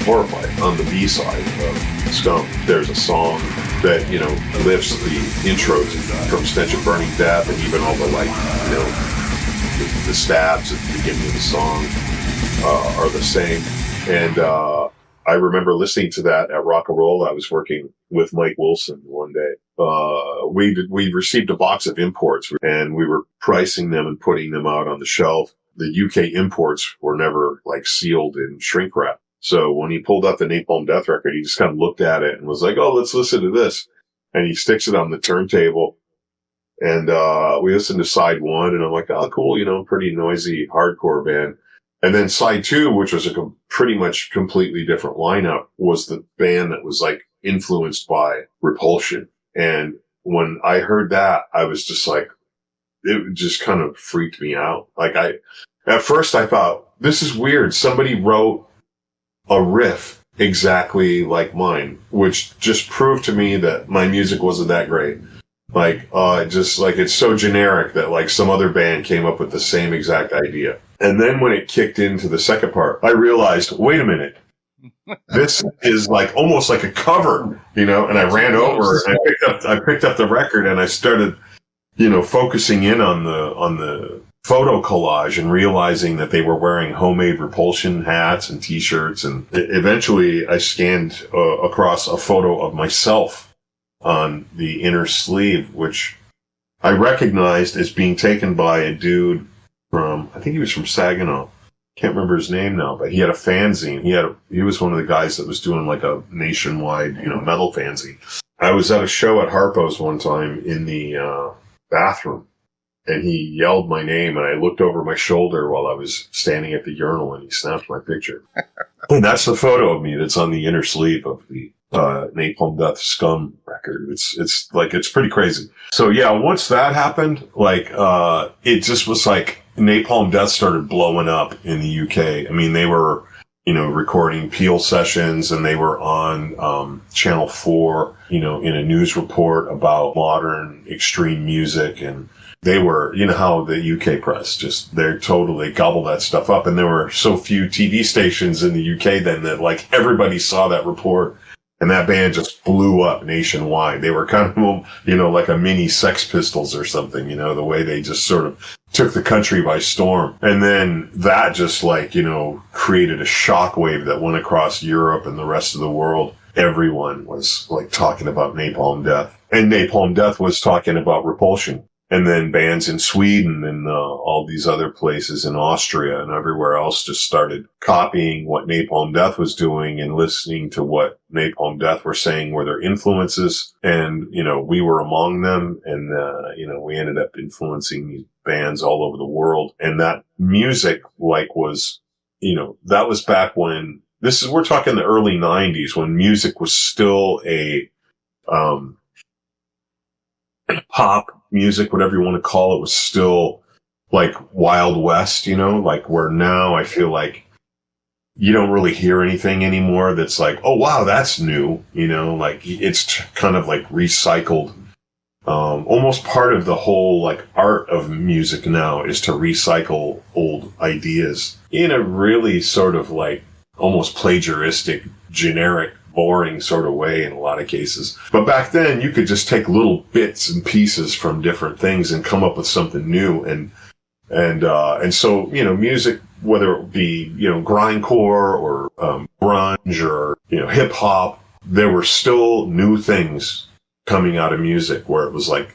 Horrified. On the B side of Scum, there's a song that lifts the intro from Stench of Burning Death, and even all the the stabs at the beginning of the song are the same. And I remember listening to that at Rock and Roll. I was working with Mike Wilson one day. We received a box of imports, and we were pricing them and putting them out on the shelf. The UK imports were never sealed in shrink wrap. So when he pulled out the Napalm Death record, he just kind of looked at it and was like, oh, let's listen to this. And he sticks it on the turntable. And we listened to side one, and I'm like, oh, cool, pretty noisy hardcore band. And then side two, which was a pretty much completely different lineup, was the band that was influenced by Repulsion. And when I heard that, I was just it just kind of freaked me out. At first I thought, this is weird. Somebody wrote a riff exactly like mine, which just proved to me that my music wasn't that great. It's so generic that some other band came up with the same exact idea. And then when it kicked into the second part, I realized, wait a minute, this is almost like a cover, and I ran over and I picked up the record, and I started, focusing in on the photo collage and realizing that they were wearing homemade Repulsion hats and t-shirts. And eventually I scanned across a photo of myself on the inner sleeve, which I recognized as being taken by a dude I think he was from Saginaw. Can't remember his name now, but he had a fanzine. He was one of the guys that was doing a nationwide, metal fanzine. I was at a show at Harpo's one time in the bathroom, and he yelled my name, and I looked over my shoulder while I was standing at the urinal, and he snapped my picture. And that's the photo of me that's on the inner sleeve of the Napalm Death Scum record. It's pretty crazy. So yeah, once that happened, it just was Napalm Death started blowing up in the UK. I mean, they were, recording Peel sessions, and they were on Channel 4, in a news report about modern extreme music. And they were, how the UK press they totally gobbled that stuff up. And there were so few TV stations in the UK then that everybody saw that report And that band just blew up nationwide. They were kind of, you know, like a mini Sex Pistols or something, you know, the way they just sort of took the country by storm. And then that just like, you know, created a shockwave that went across Europe and the rest of the world. Everyone was like talking about Napalm Death. And Napalm Death was talking about Repulsion. And then bands in Sweden and all these other places in Austria and everywhere else just started copying what Napalm Death was doing and listening to what Napalm Death were saying were their influences. And, you know, we were among them. And, you know, we ended up influencing these bands all over the world. And that music, like, was, you know, that was back when we're talking the early 90s when music was still a pop music, whatever you want to call it, was still like Wild West, you know, like where now I feel like you don't really hear anything anymore that's like, oh, wow, that's new, you know, like it's kind of like recycled. Almost part of the whole like art of music now is to recycle old ideas in a really sort of like almost plagiaristic, generic, boring sort of way in a lot of cases. But back then you could just take little bits and pieces from different things and come up with something new. And so, you know, music, whether it be, you know, grindcore or, grunge or, you know, hip hop, there were still new things coming out of music where it was like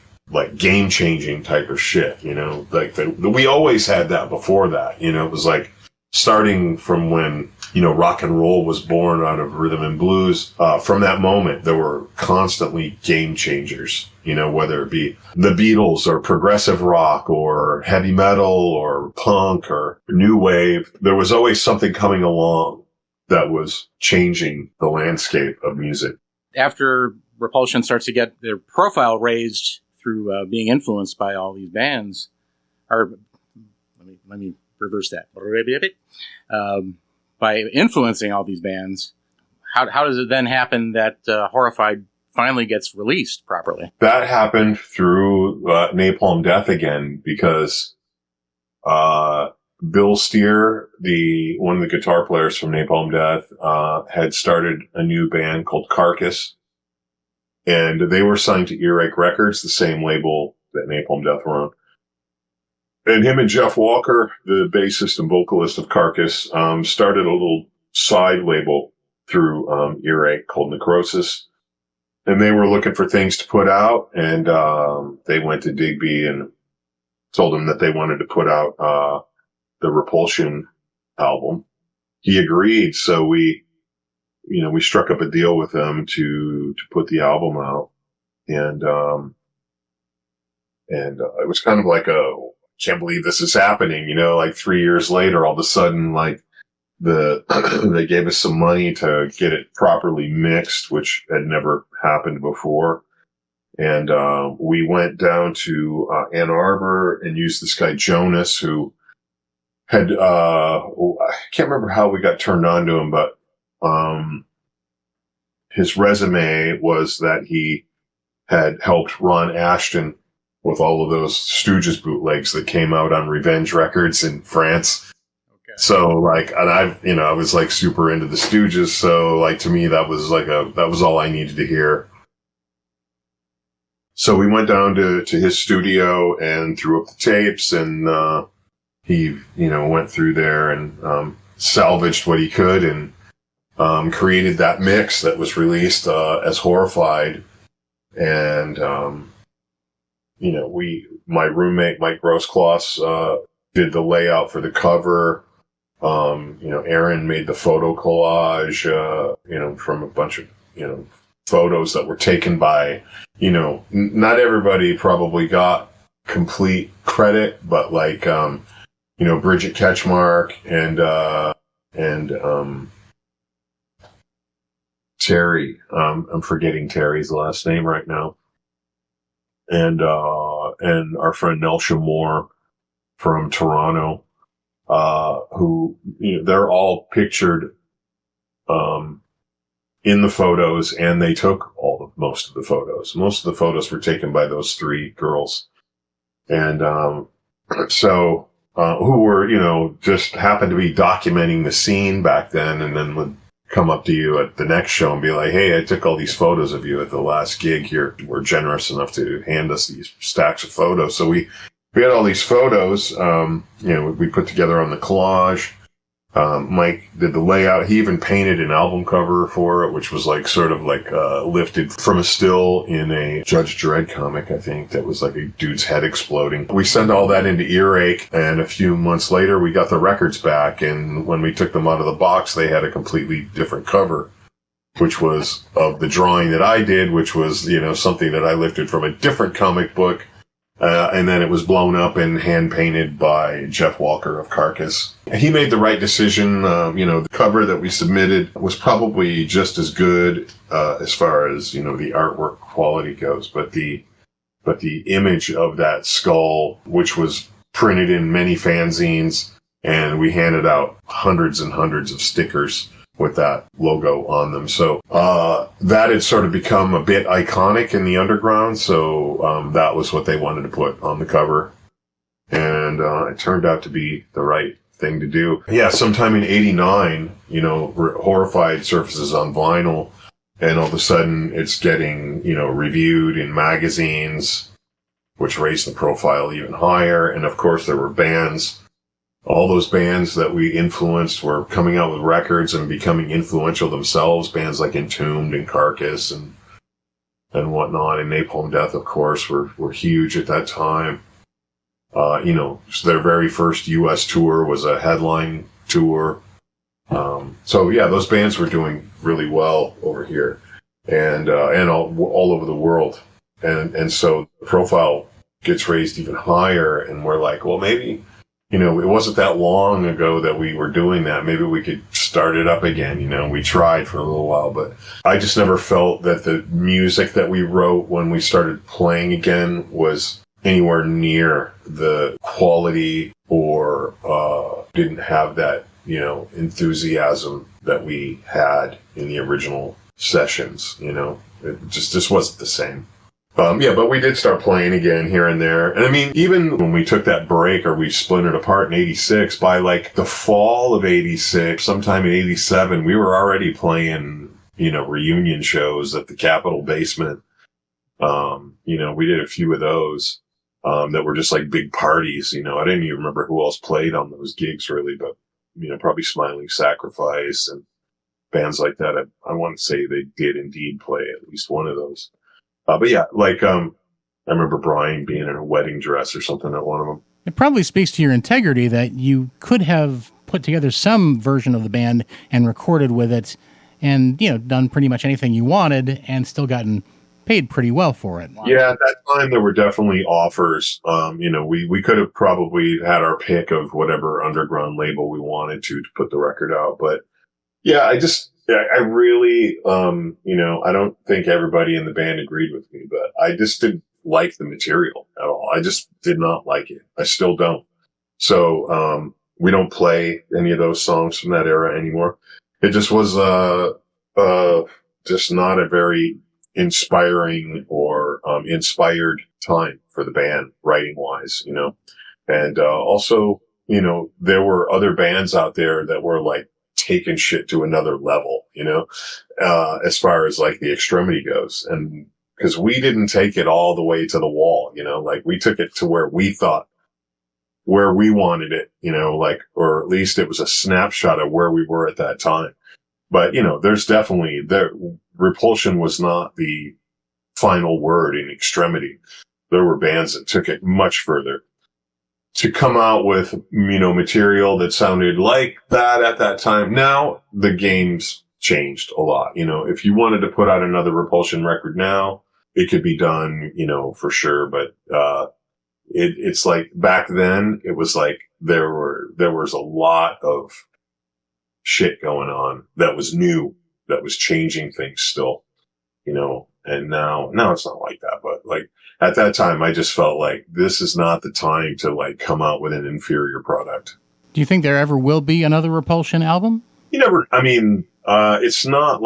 game changing type of shit, you know, like we always had that before that, you know, it was like starting from when, you know, rock and roll was born out of rhythm and blues. From that moment, there were constantly game changers, you know, whether it be the Beatles or progressive rock or heavy metal or punk or new wave. There was always something coming along that was changing the landscape of music. After Repulsion starts to get their profile raised through being influenced by all these bands, or let me reverse that. By influencing all these bands, how does it then happen that Horrified finally gets released properly? That happened through Napalm Death again, because Bill Steer, one of the guitar players from Napalm Death, had started a new band called Carcass, and they were signed to Earache Records, the same label that Napalm Death were on. And him and Jeff Walker, the bassist and vocalist of Carcass, started a little side label through Earache called Necrosis. And they were looking for things to put out, and they went to Digby and told him that they wanted to put out the Repulsion album. He agreed, so we struck up a deal with them to put the album out. And it was kind of like can't believe this is happening, you know, like 3 years later, all of a sudden, like they gave us some money to get it properly mixed, which had never happened before. And, we went down to, Ann Arbor and used this guy Jonas, who had, I can't remember how we got turned on to him, but, his resume was that he had helped Ron Ashton with all of those Stooges bootlegs that came out on Revenge Records in France. Okay. So like, and I was like super into the Stooges. So like, to me, that was all I needed to hear. So we went down to his studio and threw up the tapes, and, he, you know, went through there and, salvaged what he could and, created that mix that was released, as Horrified. And, you know, my roommate, Mike Grosskloss, did the layout for the cover. You know, Aaron made the photo collage, you know, from a bunch of, you know, photos that were taken by, you know, not everybody probably got complete credit, but like, you know, Bridget Ketchmark and Terry, I'm forgetting Terry's last name right now. And our friend Nelsha Moore from Toronto, who, you know, they're all pictured, in the photos, and they took most of the photos. Most of the photos were taken by those three girls. And, who were, you know, just happened to be documenting the scene back then, and then would come up to you at the next show and be like, hey, I took all these photos of you at the last gig here. We're generous enough to hand us these stacks of photos. So we had all these photos, we put together on the collage. Mike did the layout. He even painted an album cover for it, which was like sort of like lifted from a still in a Judge Dredd comic, I think, that was like a dude's head exploding. We sent all that into Earache, and a few months later we got the records back, and when we took them out of the box, they had a completely different cover, which was of the drawing that I did, which was, something that I lifted from a different comic book. And then it was blown up and hand painted by Jeff Walker of Carcass. He made the right decision. The cover that we submitted was probably just as good, as far as, the artwork quality goes. But the image of that skull, which was printed in many fanzines, and we handed out hundreds and hundreds of stickers with that logo on them. So that had sort of become a bit iconic in the underground. So that was what they wanted to put on the cover. And it turned out to be the right thing to do. Yeah, sometime in 89, Horrified surfaces on vinyl. And all of a sudden it's getting, reviewed in magazines, which raised the profile even higher. And of course there were bands. All those bands that we influenced were coming out with records and becoming influential themselves. Bands like Entombed and Carcass and whatnot, and Napalm Death, of course, were huge at that time. Their very first U.S. tour was a headline tour. So yeah, those bands were doing really well over here and all over the world. And so the profile gets raised even higher, and we're like, well, maybe, it wasn't that long ago that we were doing that. Maybe we could start it up again. We tried for a little while, but I just never felt that the music that we wrote when we started playing again was anywhere near the quality or didn't have that, enthusiasm that we had in the original sessions. It just wasn't the same. But we did start playing again here and there. And I mean, even when we took that break or we splintered apart in 86, by like the fall of 86, sometime in 87, we were already playing, reunion shows at the Capitol basement. We did a few of those, that were just like big parties. I didn't even remember who else played on those gigs really, but, probably Smiling Sacrifice and bands like that. I want to say they did indeed play at least one of those. But yeah, I remember Brian being in a wedding dress or something at one of them. It probably speaks to your integrity that you could have put together some version of the band and recorded with it and, done pretty much anything you wanted and still gotten paid pretty well for it. Yeah, at that time there were definitely offers. We could have probably had our pick of whatever underground label we wanted to put the record out. But yeah, I really, I don't think everybody in the band agreed with me, but I just didn't like the material at all. I just did not like it. I still don't. So, we don't play any of those songs from that era anymore. It just was, just not a very inspiring or, inspired time for the band writing wise, and, also, there were other bands out there that were like, taken shit to another level, as far as like the Extremity goes. And because we didn't take it all the way to the wall, we took it to where we thought, where we wanted it, or at least it was a snapshot of where we were at that time. But, there's definitely Repulsion was not the final word in Extremity. There were bands that took it much further. To come out with, material that sounded like that at that time. Now, the game's changed a lot. If you wanted to put out another Repulsion record now, it could be done, for sure. But, it's like back then, it was like there was a lot of shit going on that was new, that was changing things still, and now it's not like that, but at that time, I just felt like this is not the time to come out with an inferior product. Do you think there ever will be another Repulsion album? It's not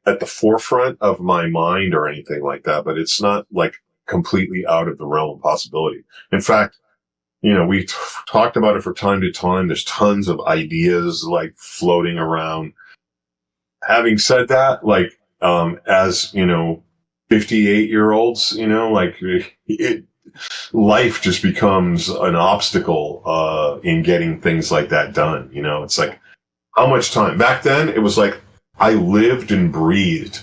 at the forefront of my mind or anything like that, but it's not completely out of the realm of possibility. In fact, we talked about it from time to time. There's tons of ideas floating around having said that, like, as, 58-year-olds, like life just becomes an obstacle, in getting things like that done. It's like, how much time back then it was like I lived and breathed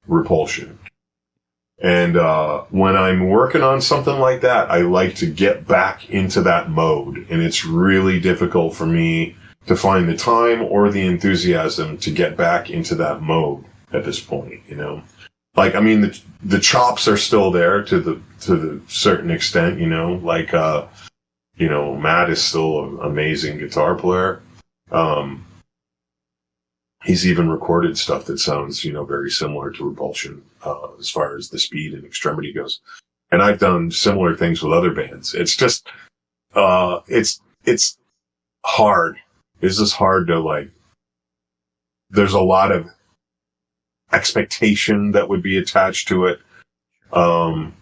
Repulsion. And, when I'm working on something like that, I like to get back into that mode. And it's really difficult for me to find the time or the enthusiasm to get back into that mode at this point, Like, I mean, the chops are still there to the certain extent, like, Matt is still an amazing guitar player. He's even recorded stuff that sounds, very similar to Repulsion, as far as the speed and extremity goes. And I've done similar things with other bands. It's just, it's hard. It's just hard to, like, there's a lot of expectation that would be attached to it. And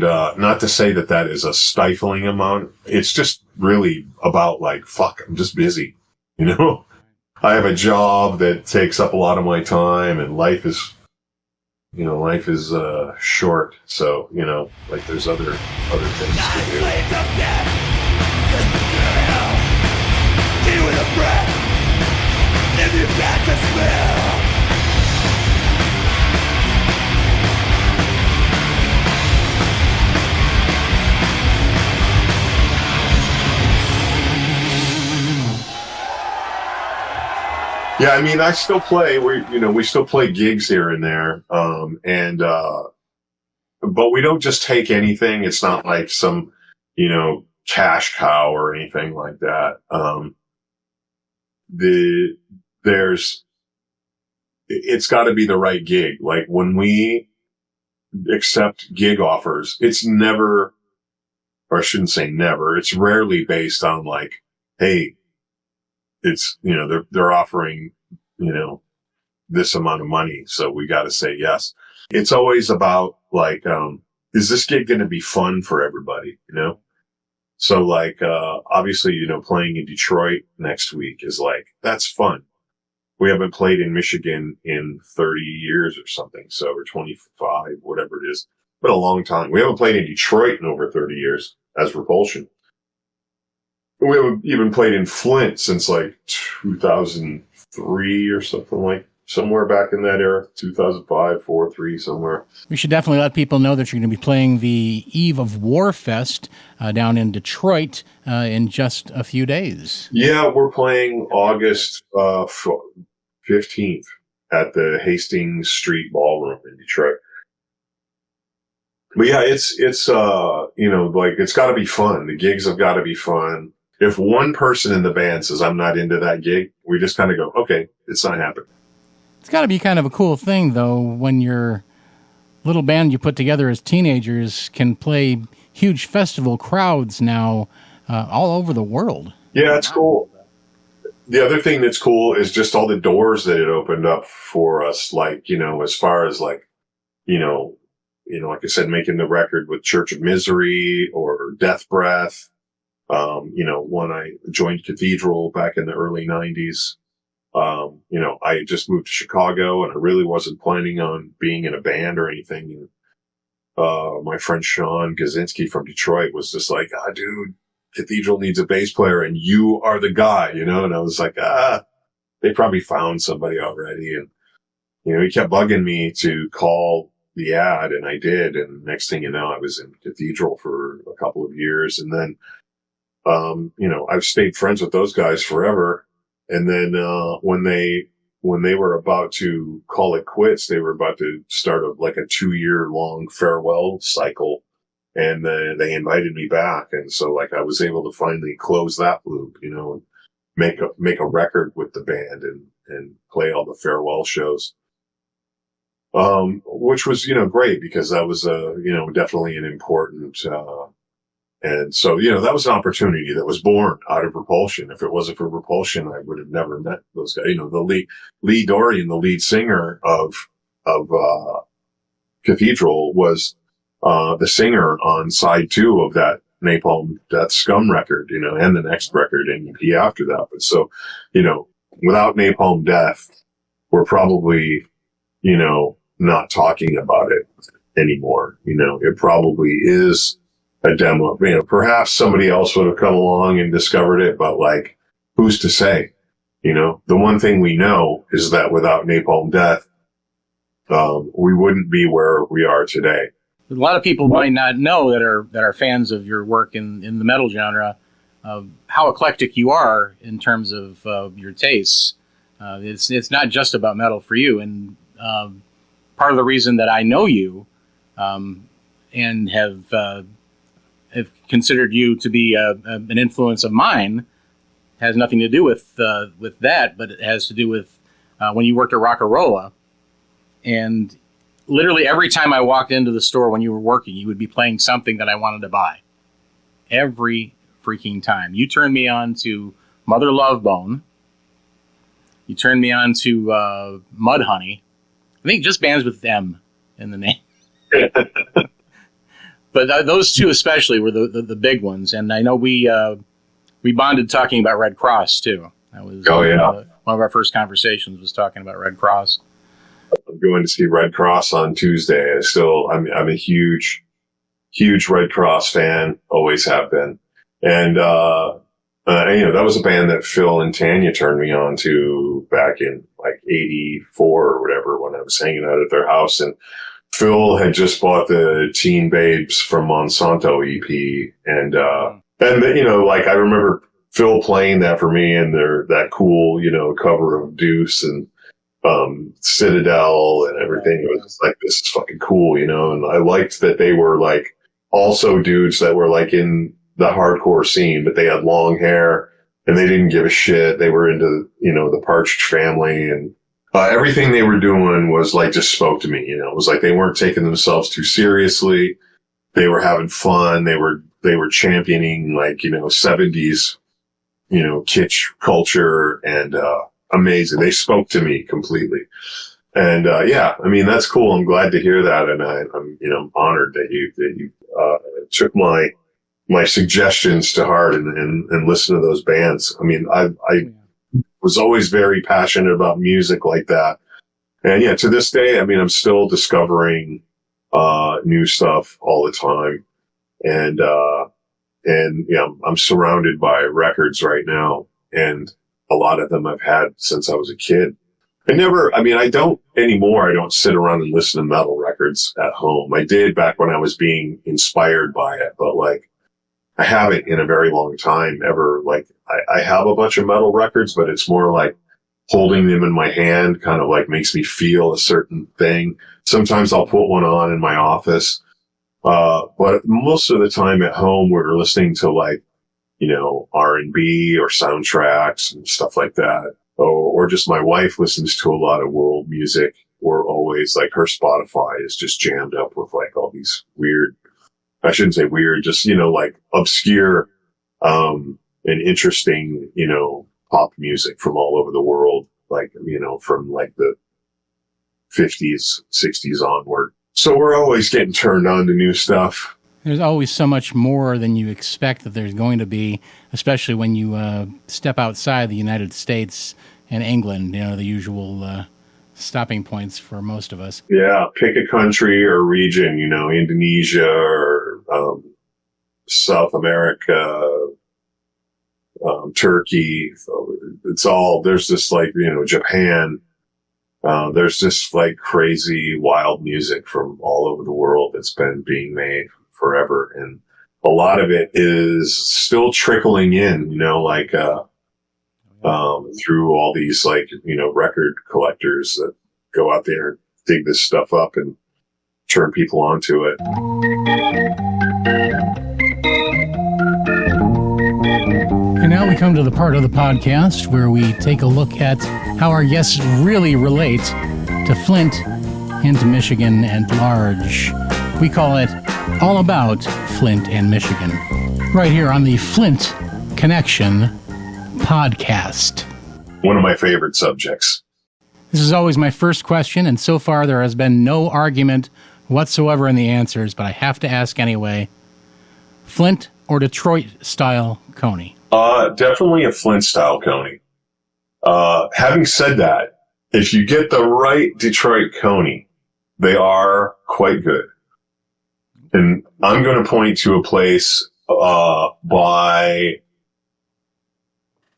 not to say that is a stifling amount. It's just really about, like, fuck, I'm just busy, I have a job that takes up a lot of my time, and life is short. So, like, there's other things to do. If you got to smell. Yeah, I mean, I still play. We still play gigs here and there, but we don't just take anything. It's not like some, cash cow or anything like that. It's got to be the right gig. Like, when we accept gig offers, it's never, or I shouldn't say never, it's rarely based on, like, hey, it's, they're offering, this amount of money, so we got to say yes. It's always about, like, is this gig going to be fun for everybody, So, like, obviously, playing in Detroit next week is, like, that's fun. We haven't played in Michigan in 30 years or something, so, or 25, whatever it is. Been a long time. We haven't played in Detroit in over 30 years as Repulsion. We haven't even played in Flint since, like, 2003 or something, like, somewhere back in that era, 2005, 4, 3, somewhere. We should definitely let people know that you're going to be playing the Eve of Warfest down in Detroit in just a few days. Yeah, we're playing August 15th at the Hastings Street Ballroom in Detroit. But yeah, it's like, it's got to be fun. The gigs have got to be fun. If one person in the band says, I'm not into that gig, we just kind of go, okay, it's not happening. It's got to be kind of a cool thing, though, when your little band you put together as teenagers can play huge festival crowds now all over the world. Yeah, it's cool. The other thing that's cool is just all the doors that it opened up for us, like, as far as, like, like I said, making the record with Church of Misery or Death Breath. When I joined Cathedral back in the early 90s, I had just moved to Chicago and I really wasn't planning on being in a band or anything. And, my friend Sean Gazinski from Detroit was just like, dude, Cathedral needs a bass player and you are the guy, and I was like, they probably found somebody already. And, he kept bugging me to call the ad, and I did. And next thing you know, I was in Cathedral for a couple of years. And then, I've stayed friends with those guys forever. And then, when they were about to call it quits, they were about to start a 2-year long farewell cycle. And they invited me back. And so, like, I was able to finally close that loop, and make a record with the band and play all the farewell shows. Which was, great, because that was, definitely an important, and so, that was an opportunity that was born out of Repulsion. If it wasn't for Repulsion, I would have never met those guys. The Lee Dorian, the lead singer of Cathedral, was, the singer on side 2 of that Napalm Death Scum record, and the next record and EP after that. But so, without Napalm Death, we're probably, not talking about it anymore. It probably is a demo. Perhaps somebody else would have come along and discovered it, but like, who's to say? The one thing we know is that without Napalm Death, we wouldn't be where we are today. A lot of people might not know that are fans of your work in the metal genre, how eclectic you are in terms of your tastes. It's not just about metal for you, and part of the reason that I know you and have considered you to be an influence of mine has nothing to do with that, but it has to do with when you worked at Rock-A-Rolla. And literally every time I walked into the store when you were working, you would be playing something that I wanted to buy. Every freaking time. You turned me on to Mother Love Bone. You turned me on to Mudhoney. I think just bands with M in the name. But those two especially were the big ones. And I know we bonded talking about Redd Kross, too. That was one of our first conversations was talking about Redd Kross. I'm going to see Redd Kross on Tuesday. I'm a huge Redd Kross fan. Always have been. And, that was a band that Phil and Tanya turned me on to back in like 84 or whatever when I was hanging out at their house. And Phil had just bought the Teen Babes from Monsanto EP. And I remember Phil playing that for me and that cool, cover of Deuce and, Citadel and everything. It was like, this is fucking cool, and I liked that they were like also dudes that were like in the hardcore scene, but they had long hair and they didn't give a shit. They were into, the Partridge Family, and everything they were doing was like, just spoke to me, it was like they weren't taking themselves too seriously. They were having fun. They were championing like, 70s, kitsch culture and, amazing. They spoke to me completely. And, that's cool. I'm glad to hear that. And I'm honored that you took my suggestions to heart and listened to those bands. I was always very passionate about music like that. And to this day, I'm still discovering, new stuff all the time. And I'm surrounded by records right now, and a lot of them I've had since I was a kid. I don't anymore. I don't sit around and listen to metal records at home. I did back when I was being inspired by it, but like I haven't in a very long time ever. Like I have a bunch of metal records, but it's more like holding them in my hand kind of like makes me feel a certain thing. Sometimes I'll put one on in my office. But most of the time at home, we're listening to like, R&B or soundtracks and stuff like that. Or just my wife listens to a lot of world music. We're always like, her Spotify is just jammed up with like all these weird, I shouldn't say weird, just, like obscure, and interesting, pop music from all over the world. Like, from like the 50s, 60s onward. So we're always getting turned on to new stuff. There's always so much more than you expect that there's going to be, especially when you step outside the United States and England, the usual stopping points for most of us. Yeah, pick a country or region, Indonesia or South America, Turkey. It's all, there's this like, Japan. There's just like crazy, wild music from all over the world that's been being made forever. And a lot of it is still trickling in, through all these like, record collectors that go out there and dig this stuff up and turn people onto it. And now we come to the part of the podcast where we take a look at how our guests really relate to Flint and to Michigan at large. We call it All About Flint and Michigan, right here on the Flint Connection podcast. One of my favorite subjects. This is always my first question, and so far there has been no argument whatsoever in the answers, but I have to ask anyway. Flint or Detroit-style Coney? Definitely a Flint-style Coney. Having said that, if you get the right Detroit Coney, they are quite good. And I'm going to point to a place by,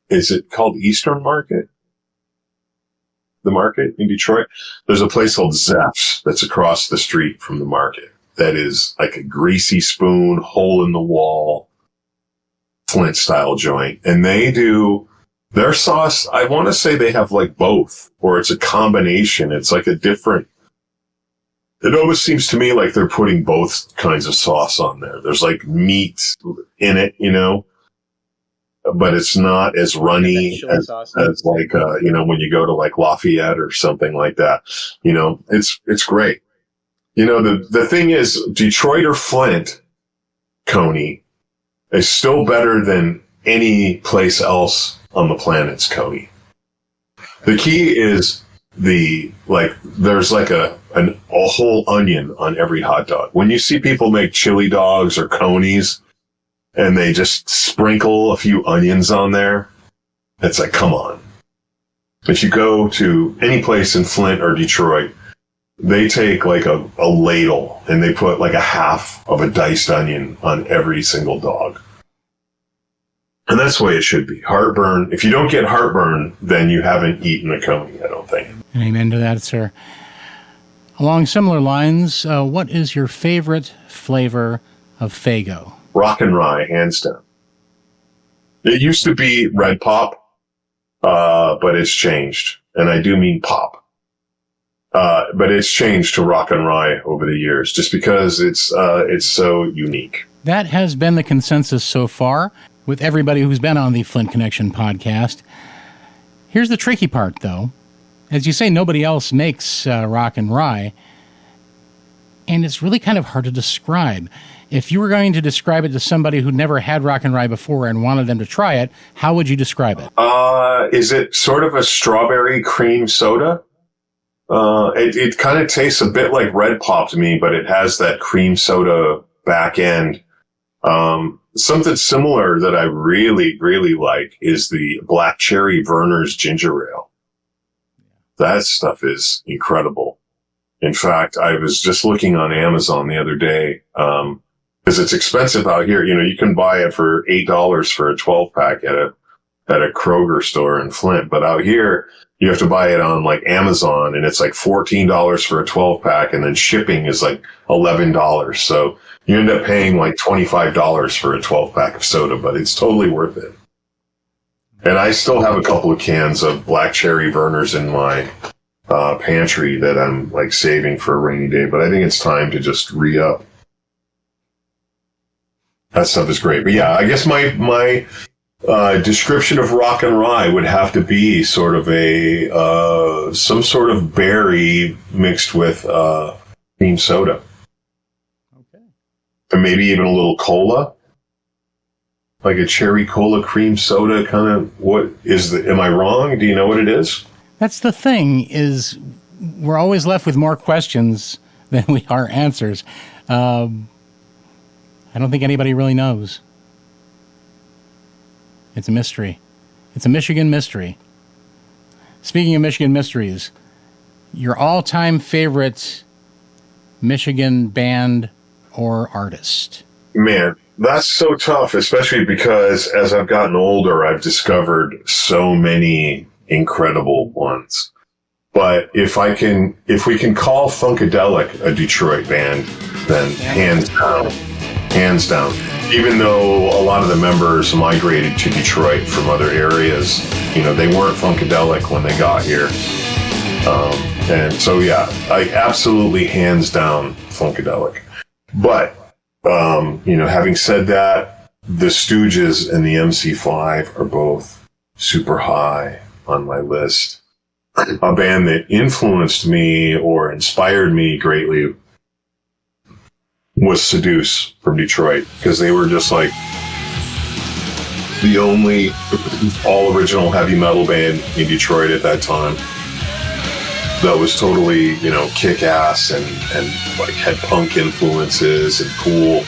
is it called Eastern Market? The market in Detroit? There's a place called Zeph's that's across the street from the market. That is like a greasy spoon, hole in the wall, Flint style joint. And they do their sauce. I want to say they have like both, or it's a combination. It's like a different, it almost seems to me like they're putting both kinds of sauce on there. There's like meat in it, you know, but it's not as runny as like, you know, when you go to like Lafayette or something like that, you know, it's great. You know, the thing is, Detroit or Flint Coney is still better than any place else on the planet's Coney. The key is there's like a whole onion on every hot dog. When you see people make chili dogs or Conies and they just sprinkle a few onions on there, it's like, come on. If you go to any place in Flint or Detroit, they take like a ladle and they put like a half of a diced onion on every single dog. And that's the way it should be. Heartburn. If you don't get heartburn, then you haven't eaten a Coney, I don't think. Amen to that, sir. Along similar lines, what is your favorite flavor of Faygo? Rock and rye, hands down. It used to be red pop, but it's changed. And I do mean pop. But it's changed to rock and rye over the years just because it's so unique. That has been the consensus so far with everybody who's been on the Flint Connection podcast. Here's the tricky part, though. As you say, nobody else makes rock and rye, and it's really kind of hard to describe. If you were going to describe it to somebody who'd never had rock and rye before and wanted them to try it, how would you describe it? Is it sort of a strawberry cream soda? It kind of tastes a bit like Red Pop to me, but it has that cream soda back end. Something similar that I really, really like is the Black Cherry Verner's Ginger Ale. That stuff is incredible. In fact, I was just looking on Amazon the other day, because it's expensive out here. You know, you can buy it for $8 for a 12-pack at a Kroger store in Flint, but out here, you have to buy it on like Amazon and it's like $14 for a 12-pack and then shipping is like $11. So you end up paying like $25 for a 12-pack of soda, but it's totally worth it. And I still have a couple of cans of Black Cherry Verner's in my pantry that I'm like saving for a rainy day, but I think it's time to just re-up. That stuff is great. But yeah, I guess my description of rock and rye would have to be sort of a some sort of berry mixed with cream soda. Okay. And maybe even a little cola. Like a cherry cola cream soda kind of. What is the, am I wrong? Do you know what it is? That's the thing, is we're always left with more questions than we are answers. I don't think anybody really knows. It's a mystery. It's a Michigan mystery. Speaking of Michigan mysteries, your all-time favorite Michigan band or artist? Man, that's so tough, especially because as I've gotten older, I've discovered so many incredible ones. But if we can call Funkadelic a Detroit band, then hands down. Even though a lot of the members migrated to Detroit from other areas, you know, they weren't Funkadelic when they got here. And so, yeah, I absolutely hands down Funkadelic. But, you know, having said that, the Stooges and the MC5 are both super high on my list. A band that influenced me or inspired me greatly was Seduce from Detroit, because they were just like the only all original heavy metal band in Detroit at that time that was totally, you know, kick-ass and like had punk influences and cool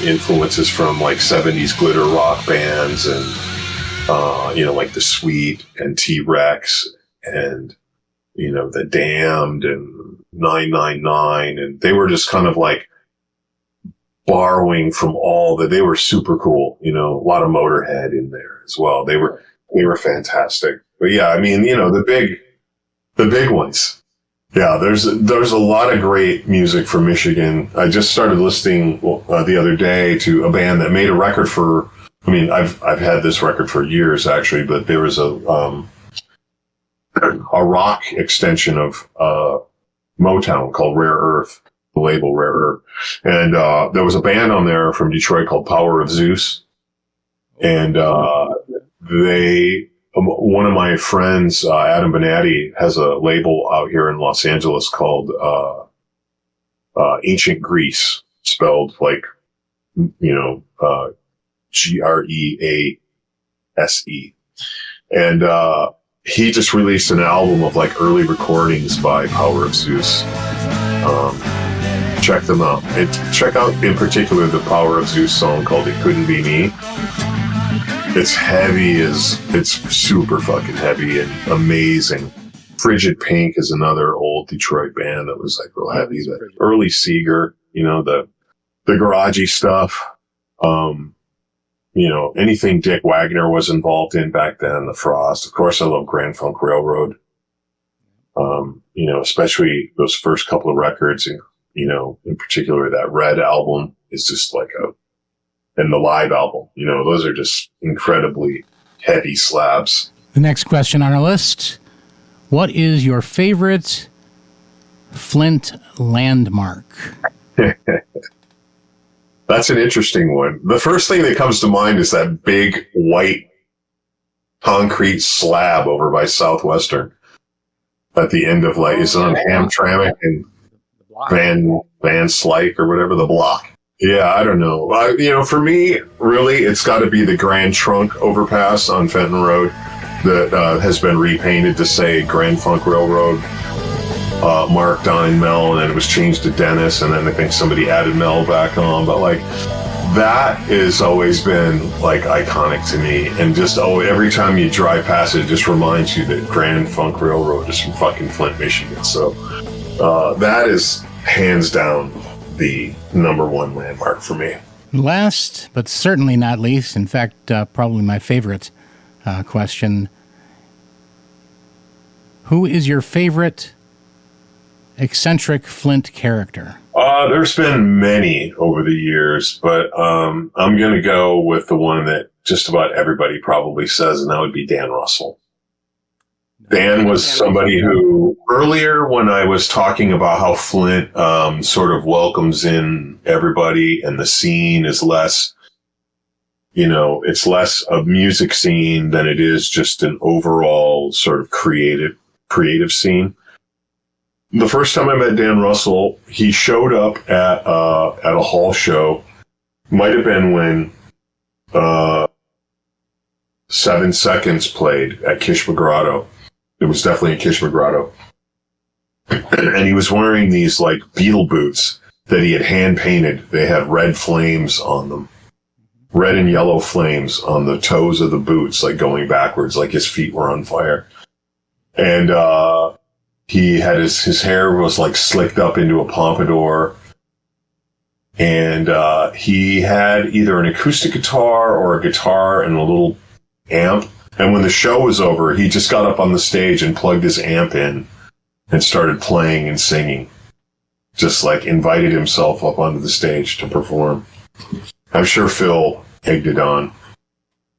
influences from like 70s glitter rock bands and you know, like The Sweet and T-Rex and The Damned and 999, and they were just kind of like borrowing from all that. They were super cool, a lot of Motorhead in there as well. They were fantastic. But yeah, I mean, the big ones. Yeah, there's a lot of great music from Michigan. I just started listening the other day to a band that made a record for. I mean, I've had this record for years actually, but there was a rock extension of Motown called Rare Earth, the label Rare Earth, and there was a band on there from Detroit called Power of Zeus, and one of my friends, Adam Bonatti, has a label out here in Los Angeles called Ancient Greece, spelled like, Grease. And he just released an album of like early recordings by Power of Zeus. Check them out. Check out in particular the Power of Zeus song called It Couldn't Be Me. It's it's super fucking heavy and amazing. Frigid Pink is another old Detroit band that was like real heavy. The early Seeger, the garagey stuff. Anything Dick Wagner was involved in back then, the Frost. Of course, I love Grand Funk Railroad. Especially those first couple of records, and, in particular that Red album is just like and the live album, those are just incredibly heavy slabs. The next question on our list: what is your favorite Flint landmark? That's an interesting one. The first thing that comes to mind is that big white concrete slab over by Southwestern at the end of is it on Hamtramck and Van Slyke or whatever, the block. Yeah, I don't know. For me, really, it's got to be the Grand Trunk overpass on Fenton Road that has been repainted to say Grand Funk Railroad, Mark, Don, and Mel, and then it was changed to Dennis, and then I think somebody added Mel back on. But that has always been iconic to me, and just every time you drive past it, it just reminds you that Grand Funk Railroad is from fucking Flint, Michigan. So that is hands down the number one landmark for me. Last, but certainly not least, in fact, probably my favorite question: who is your favorite eccentric Flint character? There's been many over the years, but I'm going to go with the one that just about everybody probably says, and that would be Dan Russell. Dan was somebody who, earlier when I was talking about how Flint sort of welcomes in everybody and the scene is less, it's less a music scene than it is just an overall sort of creative scene. The first time I met Dan Russell, he showed up at a hall show. Might have been when 7 Seconds played at Kishma. It was definitely at Kishma. And he was wearing these beetle boots that he had hand painted. They had red flames on them. Red and yellow flames on the toes of the boots, going backwards, like his feet were on fire. And he had his hair was slicked up into a pompadour. And he had either an acoustic guitar or a guitar and a little amp. And when the show was over, he just got up on the stage and plugged his amp in and started playing and singing. Just invited himself up onto the stage to perform. I'm sure Phil egged it on.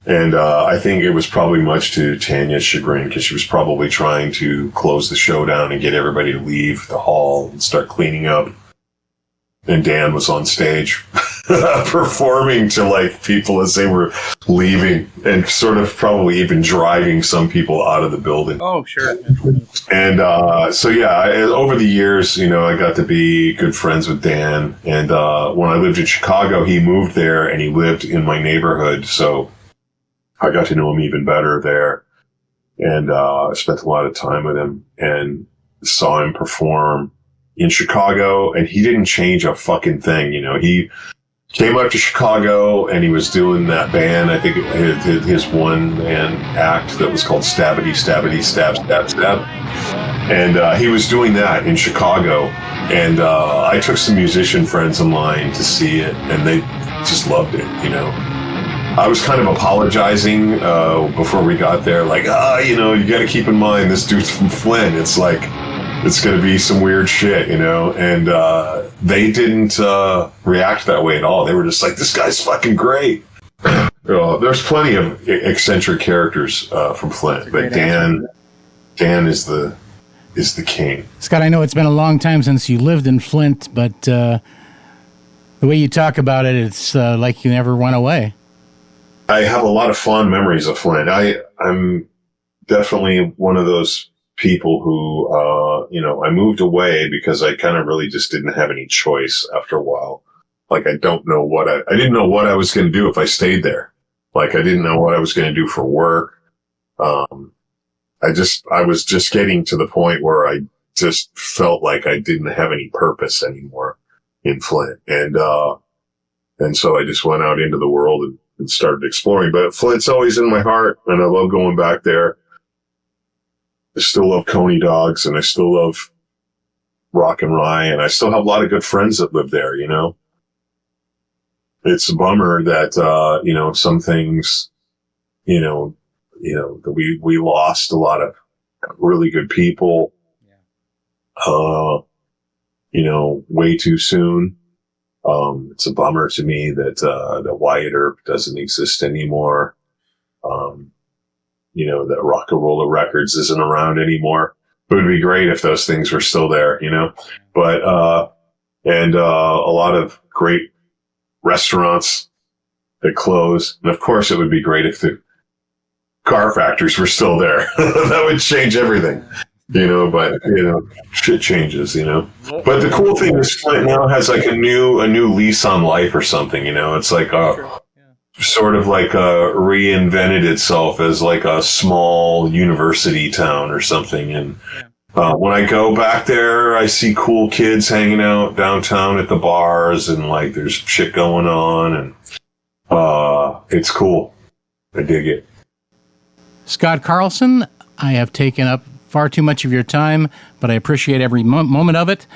And I think it was probably much to Tanya's chagrin, because she was probably trying to close the show down and get everybody to leave the hall and start cleaning up. And Dan was on stage performing to people as they were leaving, and sort of probably even driving some people out of the building. Oh, sure. And so, yeah, over the years, I got to be good friends with Dan. And when I lived in Chicago, he moved there and he lived in my neighborhood. So I got to know him even better there. And I spent a lot of time with him and saw him perform in Chicago, and he didn't change a fucking thing. came up to Chicago, and he was doing that band. I think his one-man act that was called Stabbity, Stabbity, Stab, Stab, Stab. And he was doing that in Chicago. And I took some musician friends of mine to see it, and they just loved it, you know. I was kind of apologizing before we got there, like, you know, you got to keep in mind this dude's from Flint. It's like, it's going to be some weird shit, you know. And they didn't react that way at all. They were just like, this guy's fucking great. There's plenty of eccentric characters from Flint, but Dan is the king. Scott, I know it's been a long time since you lived in Flint, but the way you talk about it, it's like you never went away. I have a lot of fond memories of Flint. I'm definitely one of those people who, you know, I moved away because I kind of really just didn't have any choice after a while. Like, I didn't know what I was going to do if I stayed there. Like, I didn't know what I was going to do for work. I was just getting to the point where I just felt like I didn't have any purpose anymore in Flint. And so I just went out into the world and started exploring. But Flint's always in my heart, and I love going back there. I still love Coney dogs, and I still love rock and rye, and I still have a lot of good friends that live there, you know. It's a bummer that, you know, some things, you know, that we lost a lot of really good people, you know, way too soon. It's a bummer to me that Wyatt Earp doesn't exist anymore. You know, that Rock and Roller Records isn't around anymore. It would be great if those things were still there, you know, but, and a lot of great restaurants that close. And of course it would be great if the car factories were still there. That would change everything. You know, but, you know, shit changes, you know. But the cool thing is Flint now has like a new lease on life or something, you know. It's like sort of like reinvented itself as like a small university town or something. And when I go back there, I see cool kids hanging out downtown at the bars, and like there's shit going on, and it's cool. I dig it. Scott Carlson, I have taken up far too much of your time, but I appreciate every moment of it.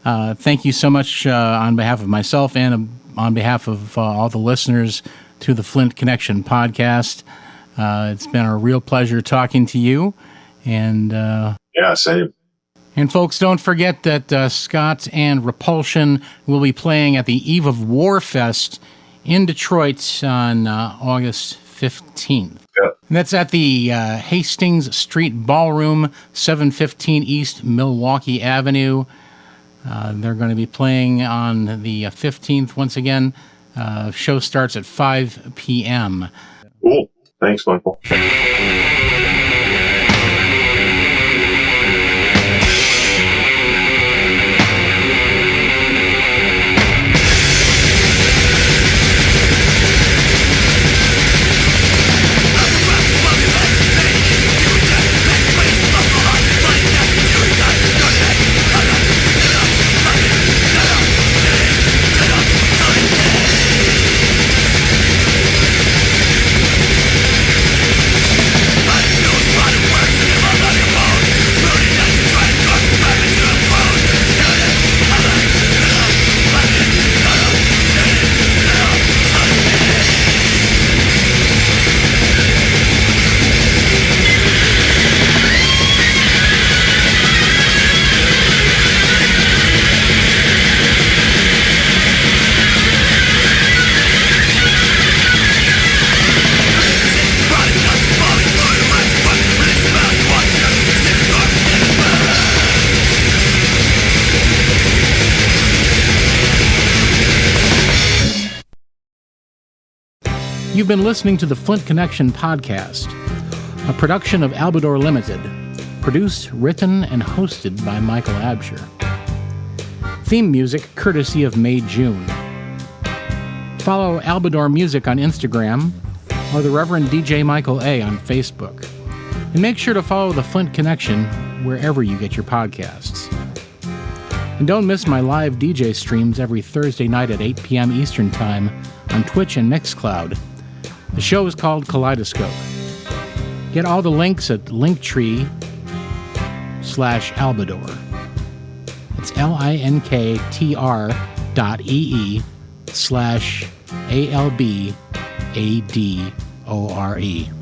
Thank you so much on behalf of myself and on behalf of all the listeners to the Flint Connection podcast. It's been a real pleasure talking to you. And yeah, same. And folks, don't forget that Scott and Repulsion will be playing at the Eve of War Fest in Detroit on August 15th. Yep. And that's at the Hastings Street Ballroom, 715 East Milwaukee Avenue. They're going to be playing on the 15th. Once again, show starts at 5 p.m. Cool. Thanks, Michael. You've been listening to the Flint Connection podcast, a production of Albador Limited, produced, written, and hosted by Michael Absher. Theme music courtesy of May June. Follow Albador Music on Instagram or the Reverend DJ Michael A. on Facebook. And make sure to follow the Flint Connection wherever you get your podcasts. And don't miss my live DJ streams every Thursday night at 8 p.m. Eastern Time on Twitch and Mixcloud. The show is called Kaleidoscope. Get all the links at linktree/Albador. It's linktr.ee/ALBADORE.